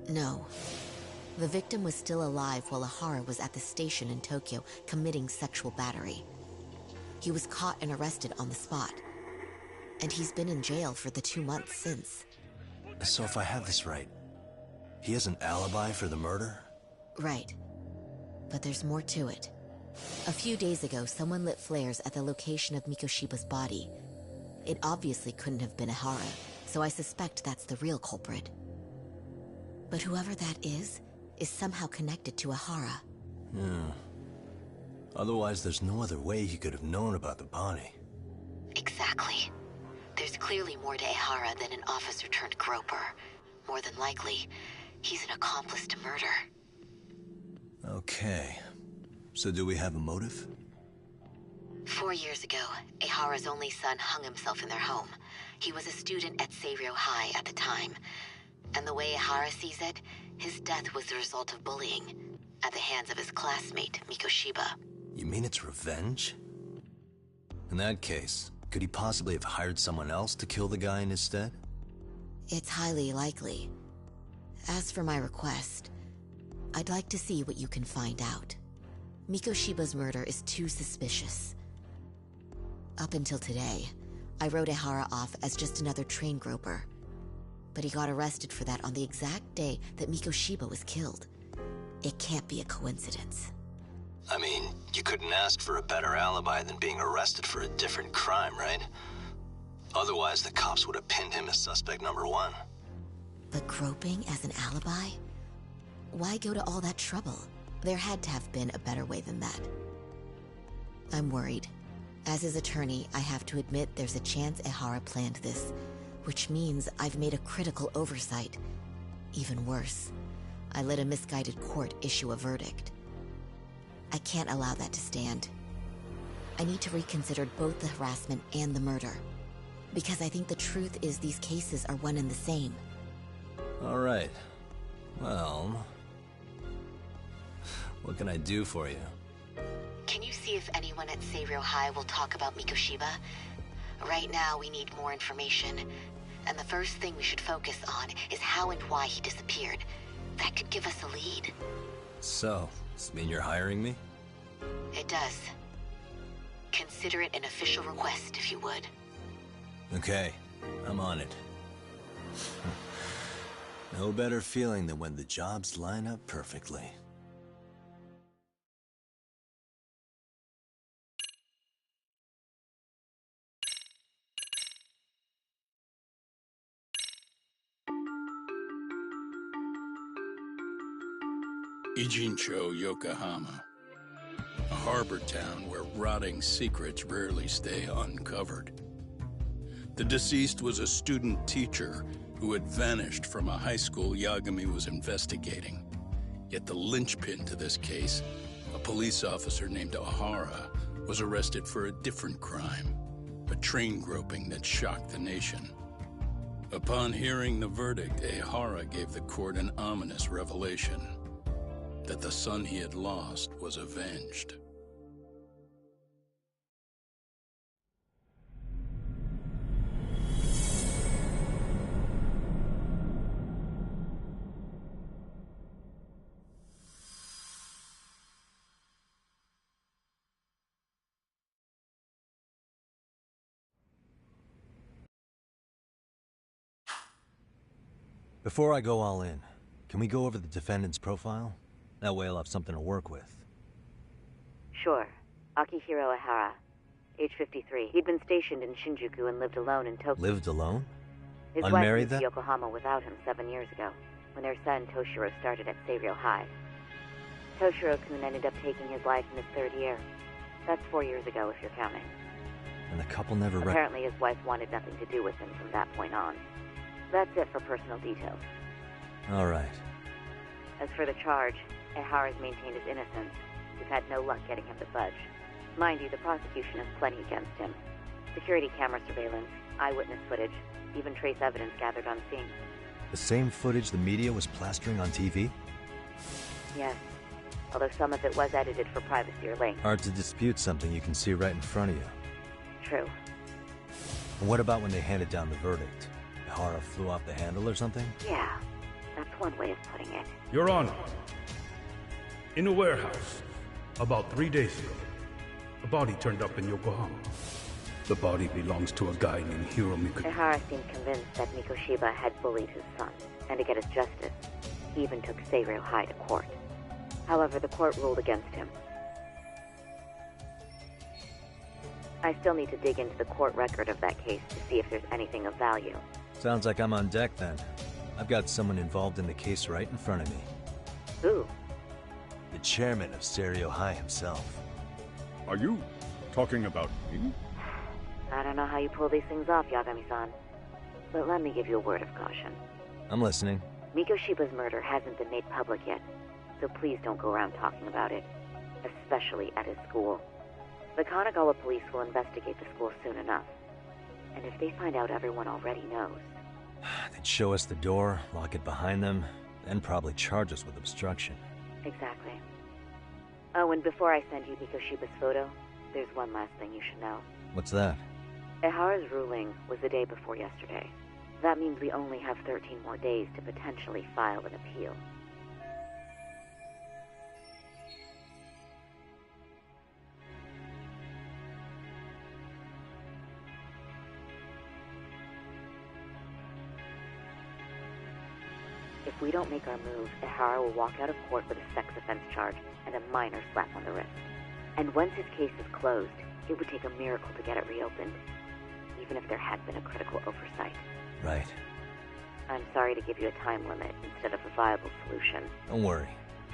No. The victim was still alive while Ehara was at the station in Tokyo committing sexual battery. He was caught and arrested on the spot. And he's been in jail for the 2 months since. So if I have this right, he has an alibi for the murder? Right. But there's more to it. A few days ago, someone lit flares at the location of Mikoshiba's body. It obviously couldn't have been Ehara, so I suspect that's the real culprit. But whoever that is somehow connected to Ehara. Yeah. Otherwise, there's no other way he could have known about the body. Exactly. There's clearly more to Ehara than an officer turned groper. More than likely, he's an accomplice to murder. Okay. So do we have a motive? 4 years ago, Ehara's only son hung himself in their home. He was a student at Serio High at the time. And the way Ehara sees it, his death was the result of bullying at the hands of his classmate, Mikoshiba. You mean it's revenge? In that case, could he possibly have hired someone else to kill the guy in his stead? It's highly likely. As for my request, I'd like to see what you can find out. Mikoshiba's murder is too suspicious. Up until today, I wrote Ehara off as just another train groper. But he got arrested for that on the exact day that Mikoshiba was killed. It can't be a coincidence. I mean, you couldn't ask for a better alibi than being arrested for a different crime, right? Otherwise, the cops would have pinned him as suspect number 1. But groping as an alibi? Why go to all that trouble? There had to have been a better way than that. I'm worried. As his attorney, I have to admit there's a chance Ehara planned this, which means I've made a critical oversight. Even worse, I let a misguided court issue a verdict. I can't allow that to stand. I need to reconsider both the harassment and the murder, because I think the truth is these cases are one and the same. All right. Well, what can I do for you? Can you see if anyone at Serio High will talk about Mikoshiba? Right now, we need more information. And the first thing we should focus on is how and why he disappeared. That could give us a lead. So, does this mean you're hiring me? It does. Consider it an official request, if you would. Okay, I'm on it. No better feeling than when the jobs line up perfectly. Ijincho, Yokohama. A harbor town where rotting secrets rarely stay uncovered. The deceased was a student teacher who had vanished from a high school Yagami was investigating. Yet the linchpin to this case, a police officer named Ahara, was arrested for a different crime, a train groping that shocked the nation. Upon hearing the verdict, Ahara gave the court an ominous revelation, that the son he had lost was avenged. Before I go all in, can we go over the defendant's profile? That way I'll have something to work with. Sure. Akihiro Ahara, age 53. He'd been stationed in Shinjuku and lived alone in Tokyo. Lived alone? His wife Unmarried moved to then? Yokohama without him 7 years ago, when their son Toshiro started at Seiryō High. Toshiro-kun ended up taking his life in his 3rd year. That's 4 years ago, if you're counting. And the couple never Apparently his wife wanted nothing to do with him from that point on. That's it for personal details. All right. As for the charge, Ehara's maintained his innocence. We've had no luck getting him to budge. Mind you, the prosecution has plenty against him. Security camera surveillance, eyewitness footage, even trace evidence gathered on scene. The same footage the media was plastering on TV? Yes, although some of it was edited for privacy or length. Hard to dispute something you can see right in front of you. True. And what about when they handed down the verdict? Ehara flew off the handle or something? Yeah, that's one way of putting it. Your Honor, in a warehouse, about 3 days ago, a body turned up in Yokohama. The body belongs to a guy named Hiromi. Ehara seemed convinced that Mikoshiba had bullied his son, and to get his justice, he even took Seiryō High to court. However, the court ruled against him. I still need to dig into the court record of that case to see if there's anything of value. Sounds like I'm on deck then. I've got someone involved in the case right in front of me. Who? The chairman of Seiryō High himself. Are you talking about me? I don't know how you pull these things off, Yagami-san. But let me give you a word of caution. I'm listening. Mikoshiba's murder hasn't been made public yet, so please don't go around talking about it, especially at his school. The Kanagawa police will investigate the school soon enough. And if they find out everyone already knows... They'd show us the door, lock it behind them, then probably charge us with obstruction. Exactly. Oh, and before I send you Mikoshiba's photo, there's one last thing you should know. What's that? Ehara's ruling was the day before yesterday. That means we only have 13 more days to potentially file an appeal. If we don't make our move, Ehara will walk out of court with a sex offense charge and a minor slap on the wrist. And once his case is closed, it would take a miracle to get it reopened, even if there had been a critical oversight. Right. I'm sorry to give you a time limit instead of a viable solution. Don't worry.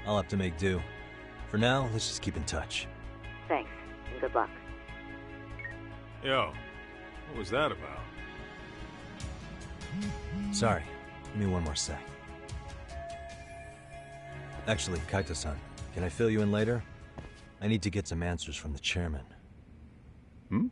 I'll have to make do. For now, let's just keep in touch. Thanks, and good luck. Yo, what was that about? Sorry. Give me one more sec. Actually, Kaito-san, can I fill you in later? I need to get some answers from the chairman. Hmm?